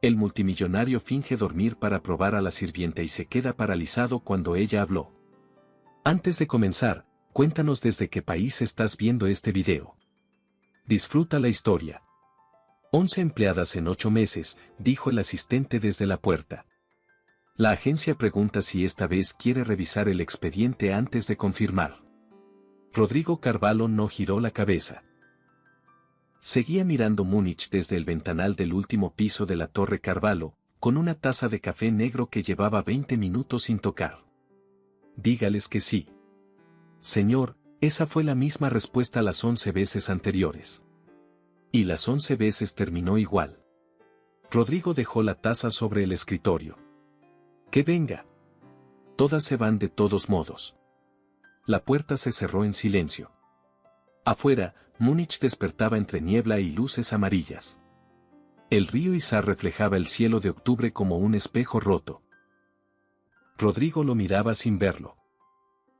El multimillonario finge dormir para probar a la sirvienta y se queda paralizado cuando ella habló. Antes de comenzar, cuéntanos desde qué país estás viendo este video. Disfruta la historia. 11 empleadas en 8 meses, dijo el asistente desde la puerta. La agencia pregunta si esta vez quiere revisar el expediente antes de confirmar. Rodrigo Carvalho no giró la cabeza. Seguía mirando Múnich desde el ventanal del último piso de la Torre Carvalho, con una taza de café negro que llevaba 20 minutos sin tocar. Dígales que sí. Señor, esa fue la misma respuesta las 11 veces anteriores. Y las 11 veces terminó igual. Rodrigo dejó la taza sobre el escritorio. Que venga. Todas se van de todos modos. La puerta se cerró en silencio. Afuera, Múnich despertaba entre niebla y luces amarillas. El río Isar reflejaba el cielo de octubre como un espejo roto. Rodrigo lo miraba sin verlo.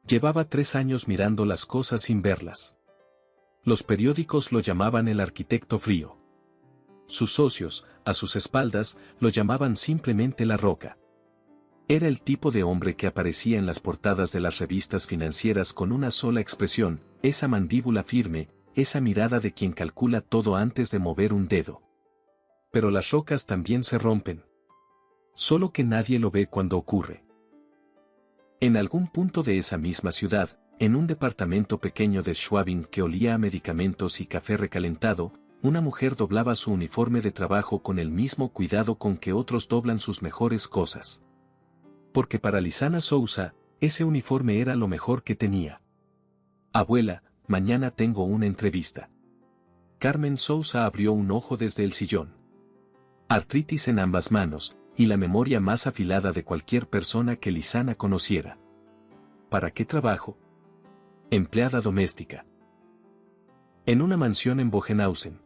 Llevaba 3 años mirando las cosas sin verlas. Los periódicos lo llamaban el arquitecto frío. Sus socios, a sus espaldas, lo llamaban simplemente La Roca. Era el tipo de hombre que aparecía en las portadas de las revistas financieras con una sola expresión, esa mandíbula firme, esa mirada de quien calcula todo antes de mover un dedo. Pero las rocas también se rompen. Solo que nadie lo ve cuando ocurre. En algún punto de esa misma ciudad, en un departamento pequeño de Schwabing que olía a medicamentos y café recalentado, una mujer doblaba su uniforme de trabajo con el mismo cuidado con que otros doblan sus mejores cosas. Porque para Lisana Souza, ese uniforme era lo mejor que tenía. Abuela, mañana tengo una entrevista. Carmen Souza abrió un ojo desde el sillón. Artritis en ambas manos, y la memoria más afilada de cualquier persona que Lisana conociera. ¿Para qué trabajo? Empleada doméstica. En una mansión en Bogenhausen.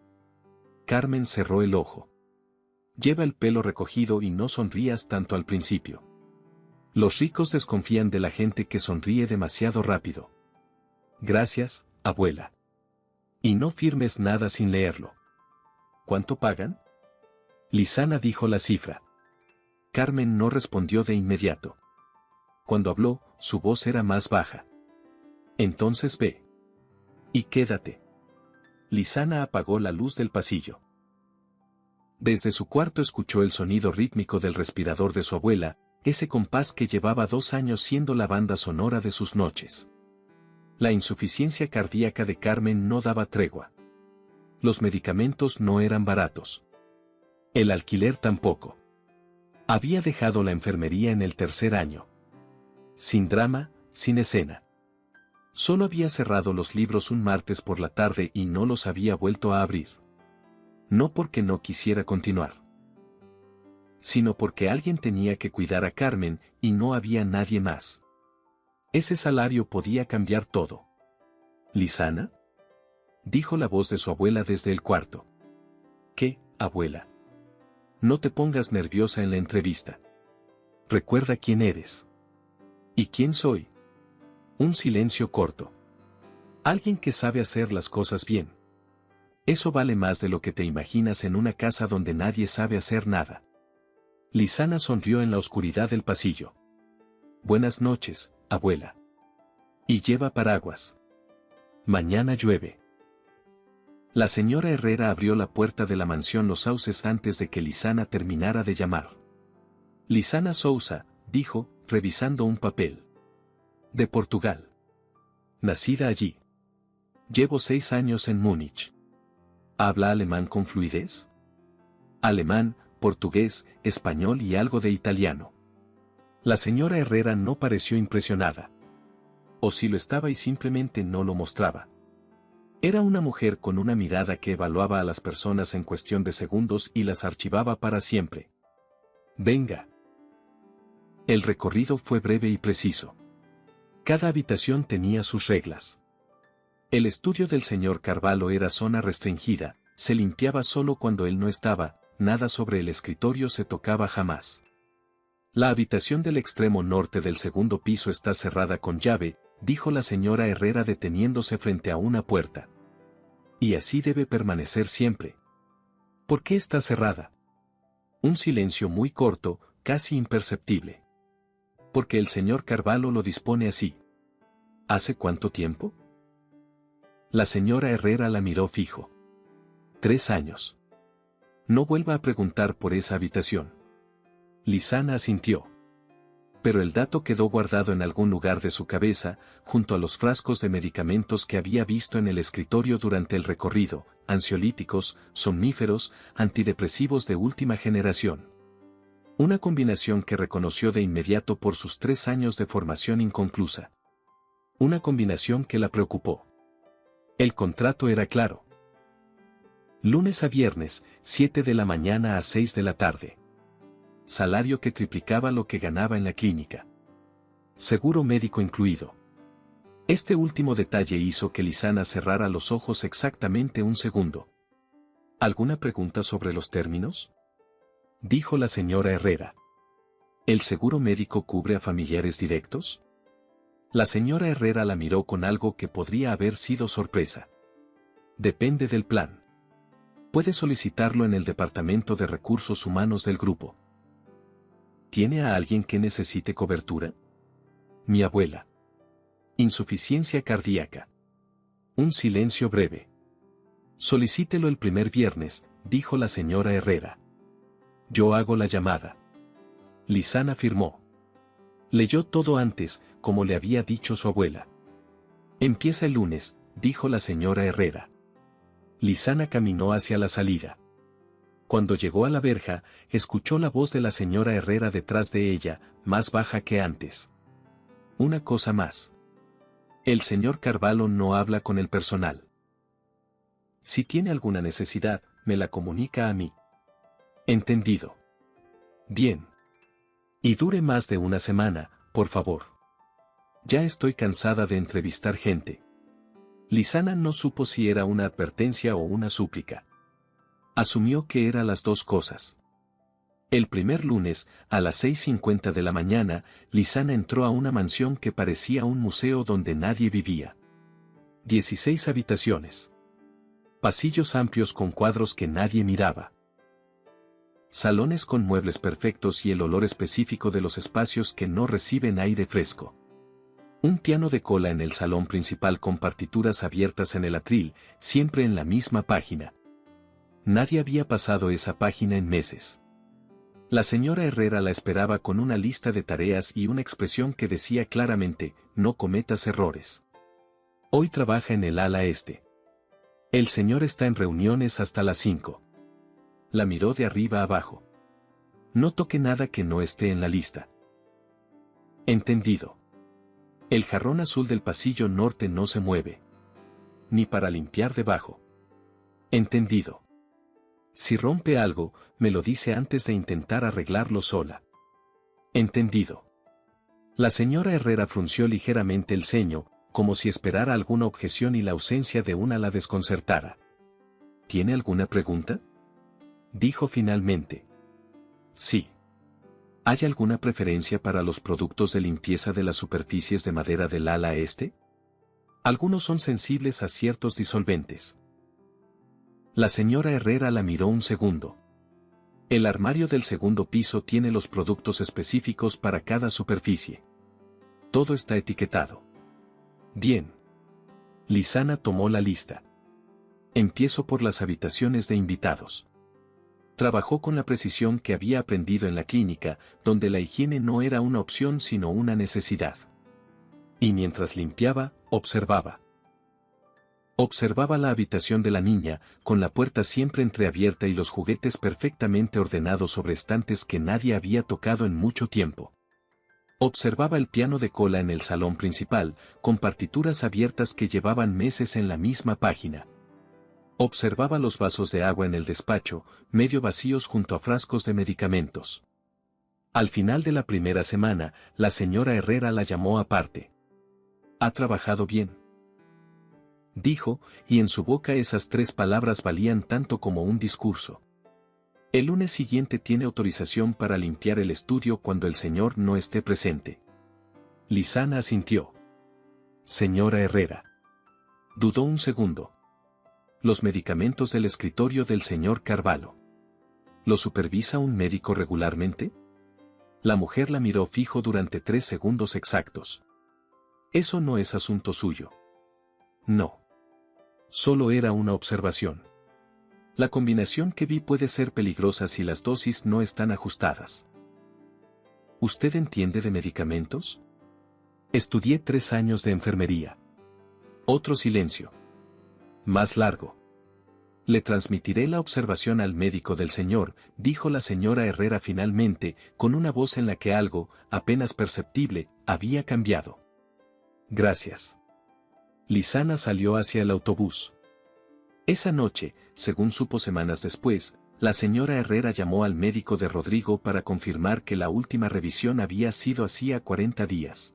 Carmen cerró el ojo. Lleva el pelo recogido y no sonrías tanto al principio. Los ricos desconfían de la gente que sonríe demasiado rápido. Gracias, abuela. Y no firmes nada sin leerlo. ¿Cuánto pagan? Lisana dijo la cifra. Carmen no respondió de inmediato. Cuando habló, su voz era más baja. Entonces ve. Y quédate. Lisana apagó la luz del pasillo. Desde su cuarto escuchó el sonido rítmico del respirador de su abuela, ese compás que llevaba 2 años siendo la banda sonora de sus noches. La insuficiencia cardíaca de Carmen no daba tregua. Los medicamentos no eran baratos. El alquiler tampoco. Había dejado la enfermería en el 3er año. Sin drama, sin escena. Solo había cerrado los libros un martes por la tarde y no los había vuelto a abrir. No porque no quisiera continuar, sino porque alguien tenía que cuidar a Carmen y no había nadie más. Ese salario podía cambiar todo. ¿Lisana? Dijo la voz de su abuela desde el cuarto. ¿Qué, abuela? No te pongas nerviosa en la entrevista. Recuerda quién eres. ¿Y quién soy? Un silencio corto. Alguien que sabe hacer las cosas bien. Eso vale más de lo que te imaginas en una casa donde nadie sabe hacer nada. Lisana sonrió en la oscuridad del pasillo. Buenas noches, abuela. Y lleva paraguas. Mañana llueve. La señora Herrera abrió la puerta de la mansión Los Sauces antes de que Lisana terminara de llamar. Lisana Souza, dijo, revisando un papel. De Portugal. Nacida allí. Llevo 6 años en Múnich. ¿Habla alemán con fluidez? Alemán, portugués, español y algo de italiano. La señora Herrera no pareció impresionada. O si lo estaba y simplemente no lo mostraba. Era una mujer con una mirada que evaluaba a las personas en cuestión de segundos y las archivaba para siempre. Venga. El recorrido fue breve y preciso. Cada habitación tenía sus reglas. El estudio del señor Carvalho era zona restringida, se limpiaba solo cuando él no estaba, nada sobre el escritorio se tocaba jamás. La habitación del extremo norte del segundo piso está cerrada con llave, dijo la señora Herrera deteniéndose frente a una puerta. Y así debe permanecer siempre. ¿Por qué está cerrada? Un silencio muy corto, casi imperceptible. Porque el señor Carvalho lo dispone así. ¿Hace cuánto tiempo? La señora Herrera la miró fijo. 3 años. No vuelva a preguntar por esa habitación. Lisana asintió. Pero el dato quedó guardado en algún lugar de su cabeza, junto a los frascos de medicamentos que había visto en el escritorio durante el recorrido, ansiolíticos, somníferos, antidepresivos de última generación. Una combinación que reconoció de inmediato por sus 3 años de formación inconclusa. Una combinación que la preocupó. El contrato era claro. Lunes a viernes, 7 de la mañana a 6 de la tarde. Salario que triplicaba lo que ganaba en la clínica. Seguro médico incluido. Este último detalle hizo que Lisana cerrara los ojos exactamente un segundo. ¿Alguna pregunta sobre los términos? Dijo la señora Herrera. ¿El seguro médico cubre a familiares directos? La señora Herrera la miró con algo que podría haber sido sorpresa. Depende del plan. Puede solicitarlo en el Departamento de Recursos Humanos del grupo. ¿Tiene a alguien que necesite cobertura? Mi abuela. Insuficiencia cardíaca. Un silencio breve. Solicítelo el primer viernes, dijo la señora Herrera. Yo hago la llamada. Lisana firmó. Leyó todo antes, como le había dicho su abuela. Empieza el lunes, dijo la señora Herrera. Lisana caminó hacia la salida. Cuando llegó a la verja, escuchó la voz de la señora Herrera detrás de ella, más baja que antes. Una cosa más. El señor Carvalho no habla con el personal. Si tiene alguna necesidad, me la comunica a mí. Entendido. Bien. Y dure más de una semana, por favor. Ya estoy cansada de entrevistar gente. Lisana no supo si era una advertencia o una súplica. Asumió que eran las dos cosas. El primer lunes, a las 6:50 de la mañana, Lisana entró a una mansión que parecía un museo donde nadie vivía. 16 habitaciones. Pasillos amplios con cuadros que nadie miraba. Salones con muebles perfectos y el olor específico de los espacios que no reciben aire fresco. Un piano de cola en el salón principal con partituras abiertas en el atril, siempre en la misma página. Nadie había pasado esa página en meses. La señora Herrera la esperaba con una lista de tareas y una expresión que decía claramente, no cometas errores. Hoy trabaja en el ala este. El señor está en reuniones hasta las 5. La miró de arriba abajo. No toque nada que no esté en la lista. Entendido. El jarrón azul del pasillo norte no se mueve. Ni para limpiar debajo. Entendido. Si rompe algo, me lo dice antes de intentar arreglarlo sola. Entendido. La señora Herrera frunció ligeramente el ceño, como si esperara alguna objeción y la ausencia de una la desconcertara. ¿Tiene alguna pregunta? Dijo finalmente. Sí. ¿Hay alguna preferencia para los productos de limpieza de las superficies de madera del ala este? Algunos son sensibles a ciertos disolventes. La señora Herrera la miró un segundo. El armario del segundo piso tiene los productos específicos para cada superficie. Todo está etiquetado. Bien. Lisana tomó la lista. Empiezo por las habitaciones de invitados. Trabajó con la precisión que había aprendido en la clínica, donde la higiene no era una opción sino una necesidad. Y mientras limpiaba, observaba. Observaba la habitación de la niña, con la puerta siempre entreabierta y los juguetes perfectamente ordenados sobre estantes que nadie había tocado en mucho tiempo. Observaba el piano de cola en el salón principal, con partituras abiertas que llevaban meses en la misma página. Observaba los vasos de agua en el despacho, medio vacíos junto a frascos de medicamentos. Al final de la primera semana, la señora Herrera la llamó aparte. ¿Ha trabajado bien?, dijo, y en su boca esas 3 palabras valían tanto como un discurso. El lunes siguiente tiene autorización para limpiar el estudio cuando el señor no esté presente. Lisana asintió. Señora Herrera. Dudó un segundo. Los medicamentos del escritorio del señor Carvalho. ¿Lo supervisa un médico regularmente? La mujer la miró fijo durante 3 segundos exactos. Eso no es asunto suyo. No. Solo era una observación. La combinación que vi puede ser peligrosa si las dosis no están ajustadas. ¿Usted entiende de medicamentos? Estudié 3 años de enfermería. Otro silencio. Más largo. Le transmitiré la observación al médico del señor, dijo la señora Herrera finalmente, con una voz en la que algo, apenas perceptible, había cambiado. Gracias. Lisana salió hacia el autobús. Esa noche, según supo semanas después, la señora Herrera llamó al médico de Rodrigo para confirmar que la última revisión había sido hacía 40 días.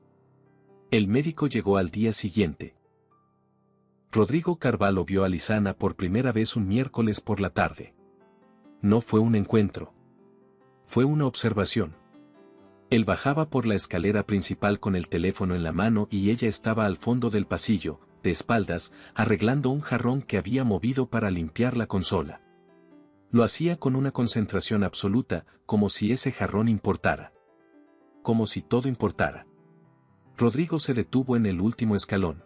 El médico llegó al día siguiente. Rodrigo Carvalho vio a Lisana por primera vez un miércoles por la tarde. No fue un encuentro. Fue una observación. Él bajaba por la escalera principal con el teléfono en la mano y ella estaba al fondo del pasillo, de espaldas, arreglando un jarrón que había movido para limpiar la consola. Lo hacía con una concentración absoluta, como si ese jarrón importara. Como si todo importara. Rodrigo se detuvo en el último escalón.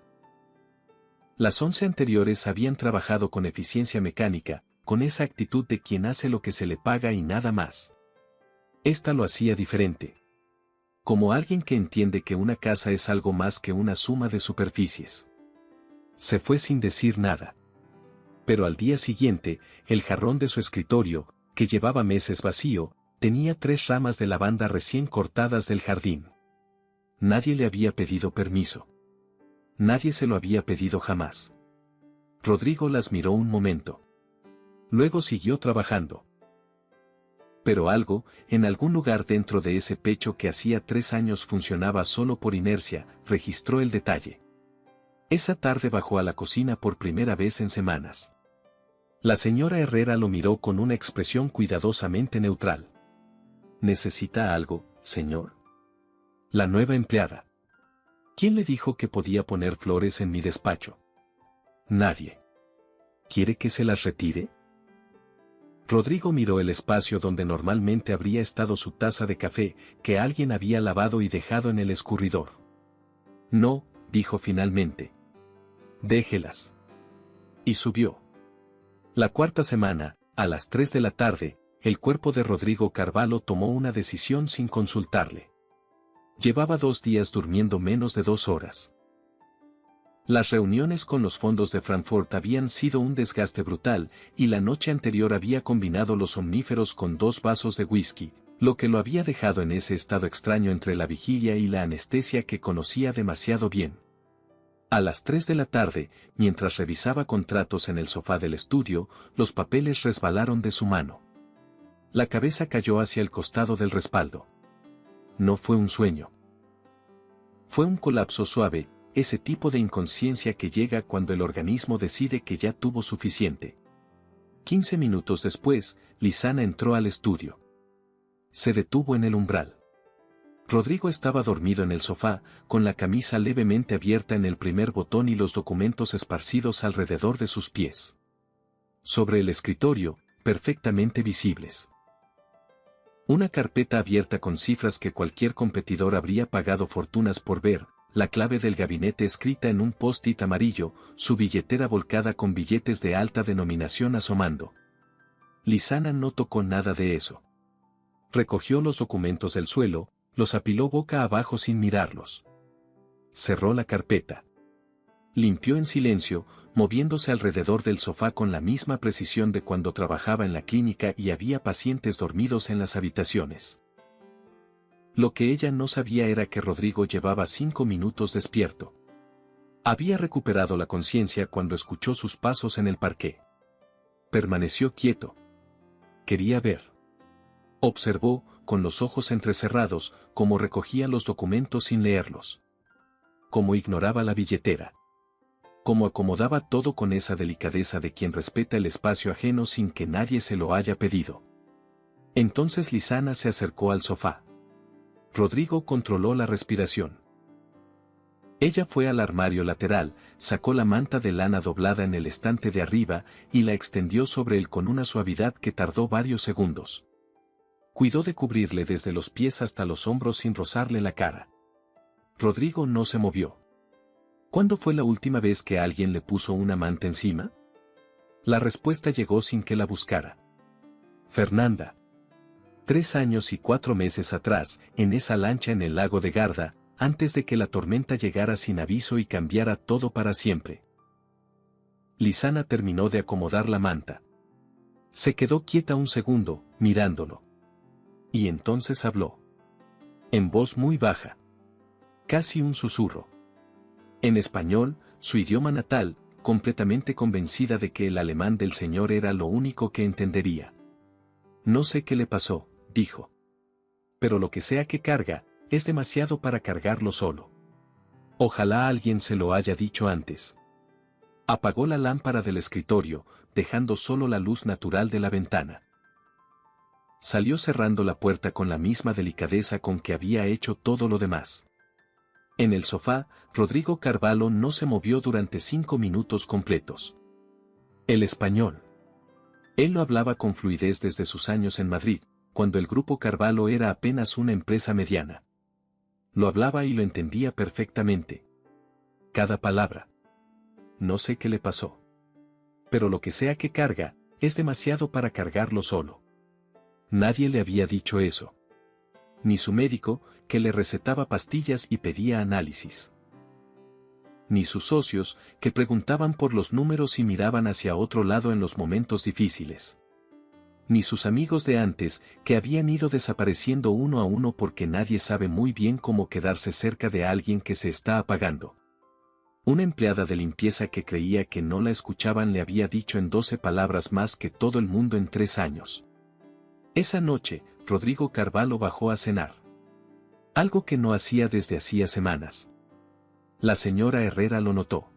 Las 11 anteriores habían trabajado con eficiencia mecánica, con esa actitud de quien hace lo que se le paga y nada más. Esta lo hacía diferente. Como alguien que entiende que una casa es algo más que una suma de superficies. Se fue sin decir nada. Pero al día siguiente, el jarrón de su escritorio, que llevaba meses vacío, tenía 3 ramas de lavanda recién cortadas del jardín. Nadie le había pedido permiso. Nadie se lo había pedido jamás. Rodrigo las miró un momento. Luego siguió trabajando. Pero algo, en algún lugar dentro de ese pecho que hacía 3 años funcionaba solo por inercia, registró el detalle. Esa tarde bajó a la cocina por primera vez en semanas. La señora Herrera lo miró con una expresión cuidadosamente neutral. ¿Necesita algo, señor? La nueva empleada. ¿Quién le dijo que podía poner flores en mi despacho? Nadie. ¿Quiere que se las retire? Rodrigo miró el espacio donde normalmente habría estado su taza de café, que alguien había lavado y dejado en el escurridor. No, dijo finalmente. Déjelas. Y subió. La 4ª semana, a las 3 de la tarde, el cuerpo de Rodrigo Carvalho tomó una decisión sin consultarle. Llevaba 2 días durmiendo menos de 2 horas. Las reuniones con los fondos de Frankfurt habían sido un desgaste brutal, y la noche anterior había combinado los somníferos con 2 vasos de whisky, lo que lo había dejado en ese estado extraño entre la vigilia y la anestesia que conocía demasiado bien. A las 3 de la tarde, mientras revisaba contratos en el sofá del estudio, los papeles resbalaron de su mano. La cabeza cayó hacia el costado del respaldo. No fue un sueño. Fue un colapso suave, ese tipo de inconsciencia que llega cuando el organismo decide que ya tuvo suficiente. 15 minutos después, Lisana entró al estudio. Se detuvo en el umbral. Rodrigo estaba dormido en el sofá, con la camisa levemente abierta en el primer botón y los documentos esparcidos alrededor de sus pies. Sobre el escritorio, perfectamente visibles. Una carpeta abierta con cifras que cualquier competidor habría pagado fortunas por ver, la clave del gabinete escrita en un post-it amarillo, su billetera volcada con billetes de alta denominación asomando. Lisana no tocó nada de eso. Recogió los documentos del suelo, los apiló boca abajo sin mirarlos. Cerró la carpeta. Limpió en silencio, moviéndose alrededor del sofá con la misma precisión de cuando trabajaba en la clínica y había pacientes dormidos en las habitaciones. Lo que ella no sabía era que Rodrigo llevaba 5 minutos despierto. Había recuperado la conciencia cuando escuchó sus pasos en el parqué. Permaneció quieto. Quería ver. Observó, con los ojos entrecerrados, cómo recogía los documentos sin leerlos. Cómo ignoraba la billetera. Cómo acomodaba todo con esa delicadeza de quien respeta el espacio ajeno sin que nadie se lo haya pedido. Entonces Lisana se acercó al sofá. Rodrigo controló la respiración. Ella fue al armario lateral, sacó la manta de lana doblada en el estante de arriba y la extendió sobre él con una suavidad que tardó varios segundos. Cuidó de cubrirle desde los pies hasta los hombros sin rozarle la cara. Rodrigo no se movió. ¿Cuándo fue la última vez que alguien le puso una manta encima? La respuesta llegó sin que la buscara. Fernanda. 3 años y 4 meses atrás, en esa lancha en el lago de Garda, antes de que la tormenta llegara sin aviso y cambiara todo para siempre. Lisana terminó de acomodar la manta. Se quedó quieta un segundo, mirándolo. Y entonces habló. En voz muy baja. Casi un susurro. En español, su idioma natal, completamente convencida de que el alemán del señor era lo único que entendería. No sé qué le pasó, dijo. Pero lo que sea que carga, es demasiado para cargarlo solo. Ojalá alguien se lo haya dicho antes. Apagó la lámpara del escritorio, dejando solo la luz natural de la ventana. Salió cerrando la puerta con la misma delicadeza con que había hecho todo lo demás. En el sofá, Rodrigo Carvalho no se movió durante 5 minutos completos. El español. Él lo hablaba con fluidez desde sus años en Madrid, cuando el Grupo Carvalho era apenas una empresa mediana. Lo hablaba y lo entendía perfectamente. Cada palabra. No sé qué le pasó. Pero lo que sea que carga, es demasiado para cargarlo solo. Nadie le había dicho eso. Ni su médico, que le recetaba pastillas y pedía análisis. Ni sus socios, que preguntaban por los números y miraban hacia otro lado en los momentos difíciles. Ni sus amigos de antes, que habían ido desapareciendo uno a uno porque nadie sabe muy bien cómo quedarse cerca de alguien que se está apagando. Una empleada de limpieza que creía que no la escuchaban le había dicho en 12 palabras más que todo el mundo en 3 años. Esa noche, Rodrigo Carvalho bajó a cenar. Algo que no hacía desde hacía semanas. La señora Herrera lo notó.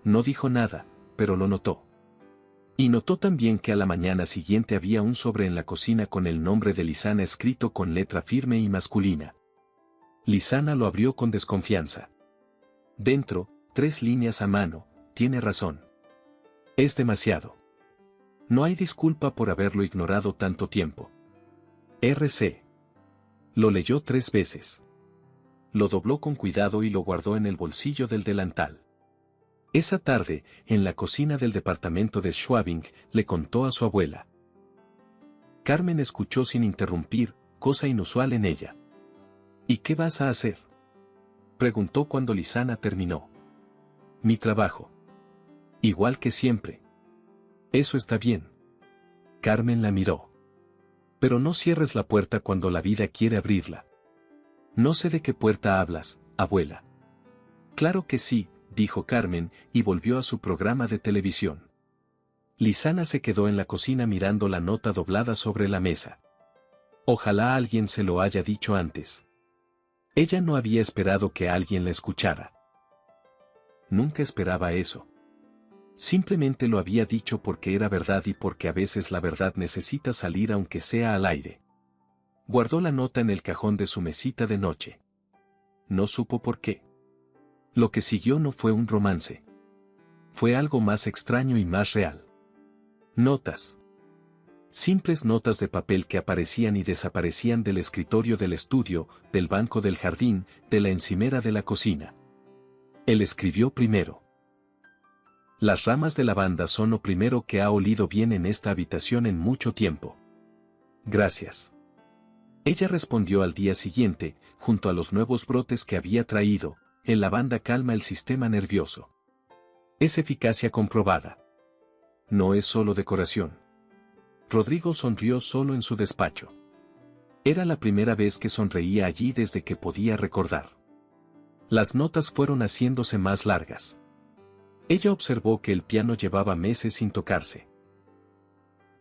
No dijo nada, pero lo notó. Y notó también que a la mañana siguiente había un sobre en la cocina con el nombre de Lisana escrito con letra firme y masculina. Lisana lo abrió con desconfianza. Dentro, 3 líneas a mano, tiene razón. Es demasiado. No hay disculpa por haberlo ignorado tanto tiempo. RC. Lo leyó 3 veces. Lo dobló con cuidado y lo guardó en el bolsillo del delantal. Esa tarde, en la cocina del departamento de Schwabing, le contó a su abuela. Carmen escuchó sin interrumpir, cosa inusual en ella. ¿Y qué vas a hacer?, preguntó cuando Lisana terminó. Mi trabajo. Igual que siempre. Eso está bien. Carmen la miró. Pero no cierres la puerta cuando la vida quiere abrirla. No sé de qué puerta hablas, abuela. Claro que sí, dijo Carmen, y volvió a su programa de televisión. Lisana se quedó en la cocina mirando la nota doblada sobre la mesa. Ojalá alguien se lo haya dicho antes. Ella no había esperado que alguien la escuchara. Nunca esperaba eso. Simplemente lo había dicho porque era verdad y porque a veces la verdad necesita salir aunque sea al aire. Guardó la nota en el cajón de su mesita de noche. No supo por qué. Lo que siguió no fue un romance. Fue algo más extraño y más real. Notas. Simples notas de papel que aparecían y desaparecían del escritorio del estudio, del banco del jardín, de la encimera de la cocina. Él escribió primero. Las ramas de lavanda son lo primero que ha olido bien en esta habitación en mucho tiempo. Gracias. Ella respondió al día siguiente, junto a los nuevos brotes que había traído. El lavanda calma el sistema nervioso. Es eficacia comprobada. No es solo decoración. Rodrigo sonrió solo en su despacho. Era la primera vez que sonreía allí desde que podía recordar. Las notas fueron haciéndose más largas. Ella observó que el piano llevaba meses sin tocarse.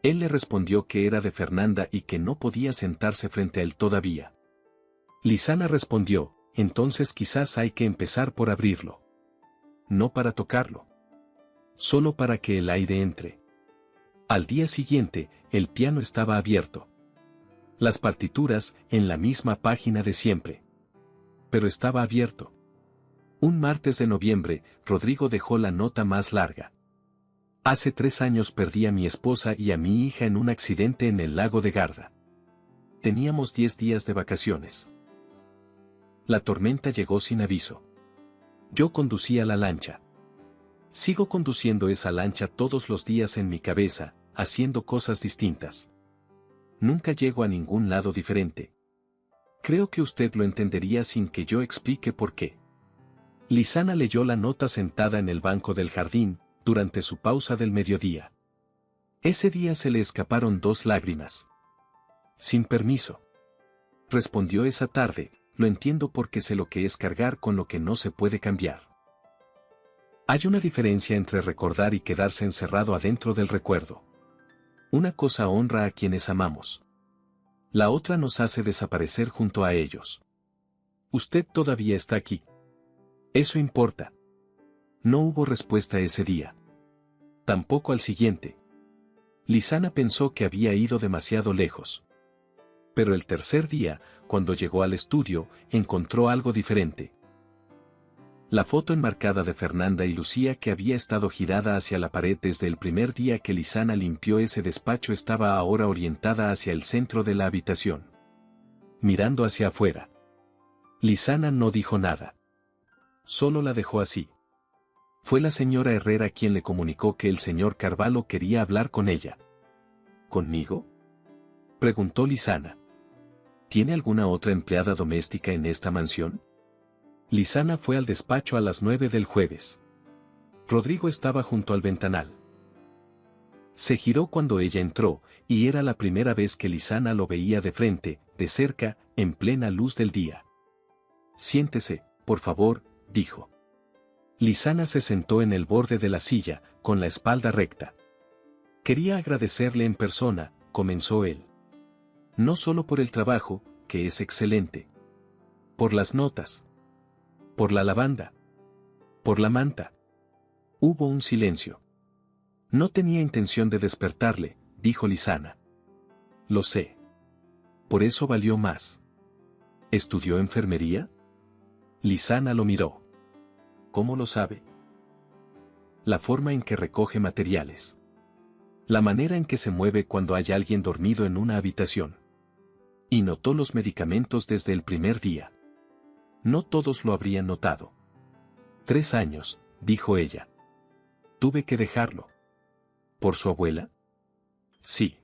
Él le respondió que era de Fernanda y que no podía sentarse frente a él todavía. Lisana respondió, entonces quizás hay que empezar por abrirlo. No para tocarlo. Solo para que el aire entre. Al día siguiente, el piano estaba abierto. Las partituras, en la misma página de siempre. Pero estaba abierto. Un martes de noviembre, Rodrigo dejó la nota más larga. Hace 3 años perdí a mi esposa y a mi hija en un accidente en el lago de Garda. Teníamos 10 días de vacaciones. La tormenta llegó sin aviso. Yo conducía la lancha. Sigo conduciendo esa lancha todos los días en mi cabeza, haciendo cosas distintas. Nunca llego a ningún lado diferente. Creo que usted lo entendería sin que yo explique por qué. Lisana leyó la nota sentada en el banco del jardín, durante su pausa del mediodía. Ese día se le escaparon 2 lágrimas. Sin permiso. Respondió esa tarde, lo entiendo porque sé lo que es cargar con lo que no se puede cambiar. Hay una diferencia entre recordar y quedarse encerrado adentro del recuerdo. Una cosa honra a quienes amamos. La otra nos hace desaparecer junto a ellos. Usted todavía está aquí. Eso importa. No hubo respuesta ese día. Tampoco al siguiente. Lisana pensó que había ido demasiado lejos. Pero el tercer día, cuando llegó al estudio, encontró algo diferente. La foto enmarcada de Fernanda y Lucía, que había estado girada hacia la pared desde el primer día que Lisana limpió ese despacho, estaba ahora orientada hacia el centro de la habitación. Mirando hacia afuera. Lisana no dijo nada. Solo la dejó así. Fue la señora Herrera quien le comunicó que el señor Carvalho quería hablar con ella. ¿Conmigo?, preguntó Lisana. ¿Tiene alguna otra empleada doméstica en esta mansión? Lisana fue al despacho a las 9 del jueves. Rodrigo estaba junto al ventanal. Se giró cuando ella entró, y era la primera vez que Lisana lo veía de frente, de cerca, en plena luz del día. Siéntese, por favor, dijo. Lisana se sentó en el borde de la silla, con la espalda recta. Quería agradecerle en persona, comenzó él. No solo por el trabajo, que es excelente. Por las notas. Por la lavanda. Por la manta. Hubo un silencio. No tenía intención de despertarle, dijo Lisana. Lo sé. Por eso valió más. ¿Estudió enfermería? Lisana lo miró. ¿Cómo lo sabe? La forma en que recoge materiales. La manera en que se mueve cuando hay alguien dormido en una habitación. Y notó los medicamentos desde el primer día. No todos lo habrían notado. 3 años, dijo ella. Tuve que dejarlo. ¿Por su abuela? Sí.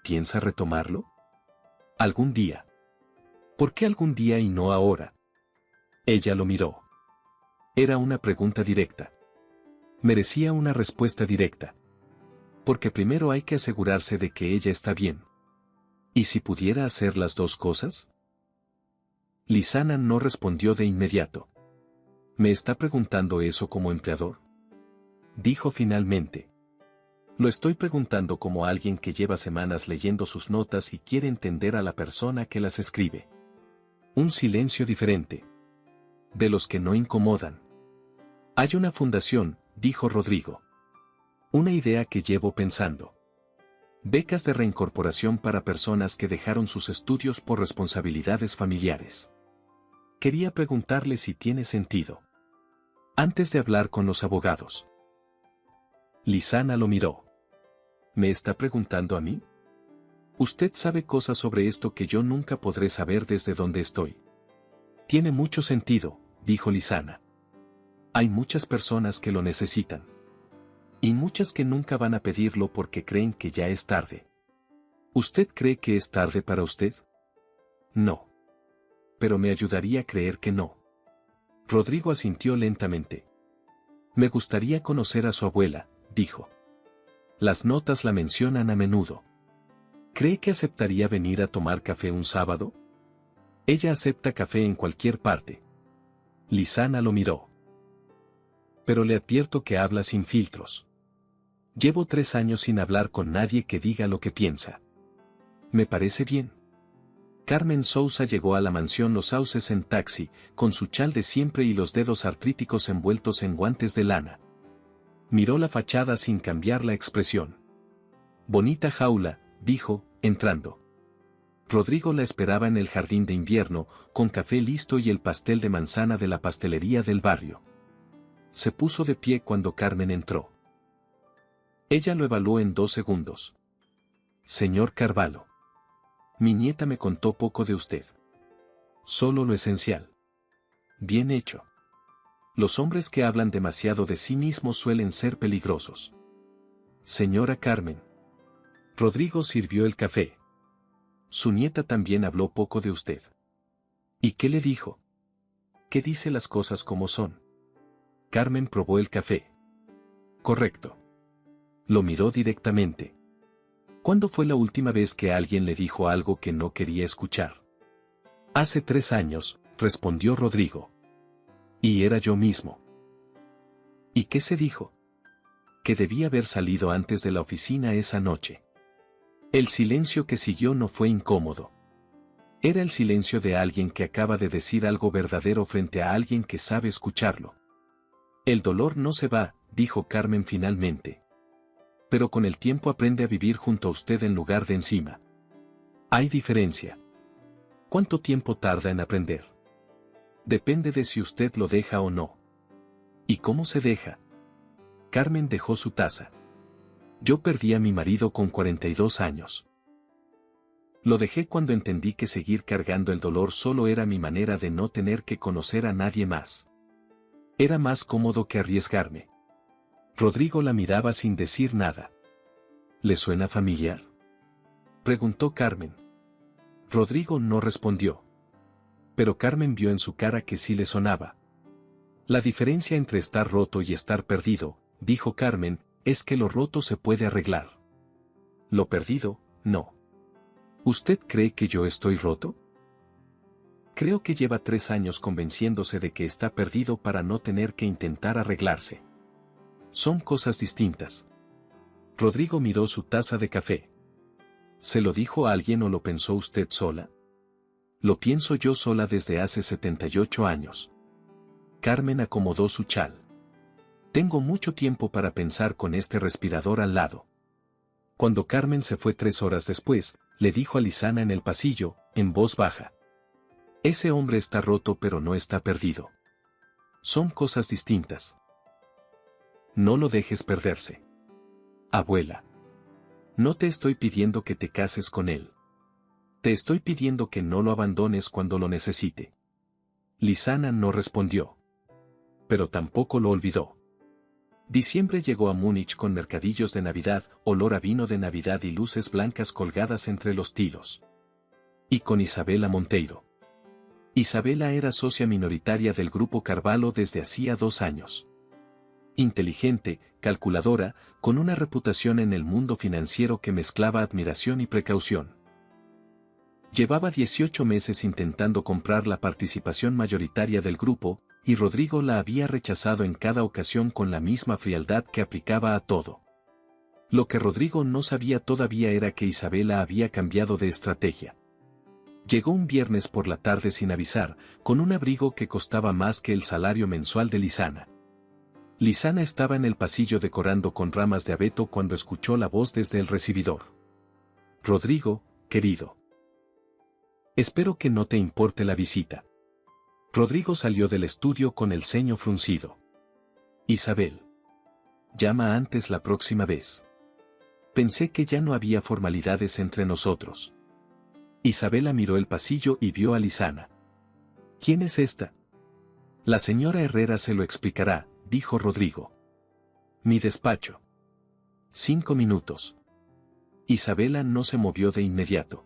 ¿Piensa retomarlo? Algún día. ¿Por qué algún día y no ahora? Ella lo miró. Era una pregunta directa. Merecía una respuesta directa. Porque primero hay que asegurarse de que ella está bien. ¿Y si pudiera hacer las 2 cosas? Lisana no respondió de inmediato. ¿Me está preguntando eso como empleador?, dijo finalmente. Lo estoy preguntando como alguien que lleva semanas leyendo sus notas y quiere entender a la persona que las escribe. Un silencio diferente. De los que no incomodan. Hay una fundación, dijo Rodrigo. Una idea que llevo pensando. Becas de reincorporación para personas que dejaron sus estudios por responsabilidades familiares. Quería preguntarle si tiene sentido. Antes de hablar con los abogados. Lisana lo miró. ¿Me está preguntando a mí? Usted sabe cosas sobre esto que yo nunca podré saber desde donde estoy. Tiene mucho sentido, dijo Lisana. Hay muchas personas que lo necesitan. Y muchas que nunca van a pedirlo porque creen que ya es tarde. ¿Usted cree que es tarde para usted? No. Pero me ayudaría a creer que no. Rodrigo asintió lentamente. Me gustaría conocer a su abuela, dijo. Las notas la mencionan a menudo. ¿Cree que aceptaría venir a tomar café un sábado? Ella acepta café en cualquier parte. Lisana lo miró. Pero le advierto que habla sin filtros. Llevo 3 años sin hablar con nadie que diga lo que piensa. Me parece bien. Carmen Sousa llegó a la mansión Los Sauces en taxi, con su chal de siempre y los dedos artríticos envueltos en guantes de lana. Miró la fachada sin cambiar la expresión. Bonita jaula, dijo, entrando. Rodrigo la esperaba en el jardín de invierno, con café listo y el pastel de manzana de la pastelería del barrio. Se puso de pie cuando Carmen entró. Ella lo evaluó en 2 segundos. Señor Carvalho. Mi nieta me contó poco de usted. Solo lo esencial. Bien hecho. Los hombres que hablan demasiado de sí mismos suelen ser peligrosos. Señora Carmen. Rodrigo sirvió el café. Su nieta también habló poco de usted. ¿Y qué le dijo? ¿Qué dice las cosas como son? Carmen probó el café. Correcto. Lo miró directamente. ¿Cuándo fue la última vez que alguien le dijo algo que no quería escuchar? Hace 3 años, respondió Rodrigo. Y era yo mismo. ¿Y qué se dijo? Que debía haber salido antes de la oficina esa noche. El silencio que siguió no fue incómodo. Era el silencio de alguien que acaba de decir algo verdadero frente a alguien que sabe escucharlo. El dolor no se va, dijo Carmen finalmente. Pero con el tiempo aprende a vivir junto a usted en lugar de encima. Hay diferencia. ¿Cuánto tiempo tarda en aprender? Depende de si usted lo deja o no. ¿Y cómo se deja? Carmen dejó su taza. Yo perdí a mi marido con 42 años. Lo dejé cuando entendí que seguir cargando el dolor solo era mi manera de no tener que conocer a nadie más. Era más cómodo que arriesgarme. Rodrigo la miraba sin decir nada. ¿Le suena familiar?, preguntó Carmen. Rodrigo no respondió. Pero Carmen vio en su cara que sí le sonaba. La diferencia entre estar roto y estar perdido, dijo Carmen, es que lo roto se puede arreglar. Lo perdido, no. ¿Usted cree que yo estoy roto? Creo que lleva 3 años convenciéndose de que está perdido para no tener que intentar arreglarse. Son cosas distintas. Rodrigo miró su taza de café. ¿Se lo dijo a alguien o lo pensó usted sola? Lo pienso yo sola desde hace 78 años. Carmen acomodó su chal. Tengo mucho tiempo para pensar con este respirador al lado. Cuando Carmen se fue 3 horas después, le dijo a Lisana en el pasillo, en voz baja. Ese hombre está roto pero no está perdido. Son cosas distintas. No lo dejes perderse. Abuela. No te estoy pidiendo que te cases con él. Te estoy pidiendo que no lo abandones cuando lo necesite. Lisana no respondió. Pero tampoco lo olvidó. Diciembre llegó a Múnich con mercadillos de Navidad, olor a vino de Navidad y luces blancas colgadas entre los tilos. Y con Isabela Monteiro. Isabela era socia minoritaria del Grupo Carvalho desde hacía 2 años. Inteligente, calculadora, con una reputación en el mundo financiero que mezclaba admiración y precaución. Llevaba 18 meses intentando comprar la participación mayoritaria del grupo, y Rodrigo la había rechazado en cada ocasión con la misma frialdad que aplicaba a todo. Lo que Rodrigo no sabía todavía era que Isabela había cambiado de estrategia. Llegó un viernes por la tarde sin avisar, con un abrigo que costaba más que el salario mensual de Lisana. Lisana estaba en el pasillo decorando con ramas de abeto cuando escuchó la voz desde el recibidor. Rodrigo, querido. Espero que no te importe la visita. Rodrigo salió del estudio con el ceño fruncido. Isabel. Llama antes la próxima vez. Pensé que ya no había formalidades entre nosotros. Isabela miró el pasillo y vio a Lisana. ¿Quién es esta? La señora Herrera se lo explicará, dijo Rodrigo. Mi despacho. 5 minutos. Isabela no se movió de inmediato.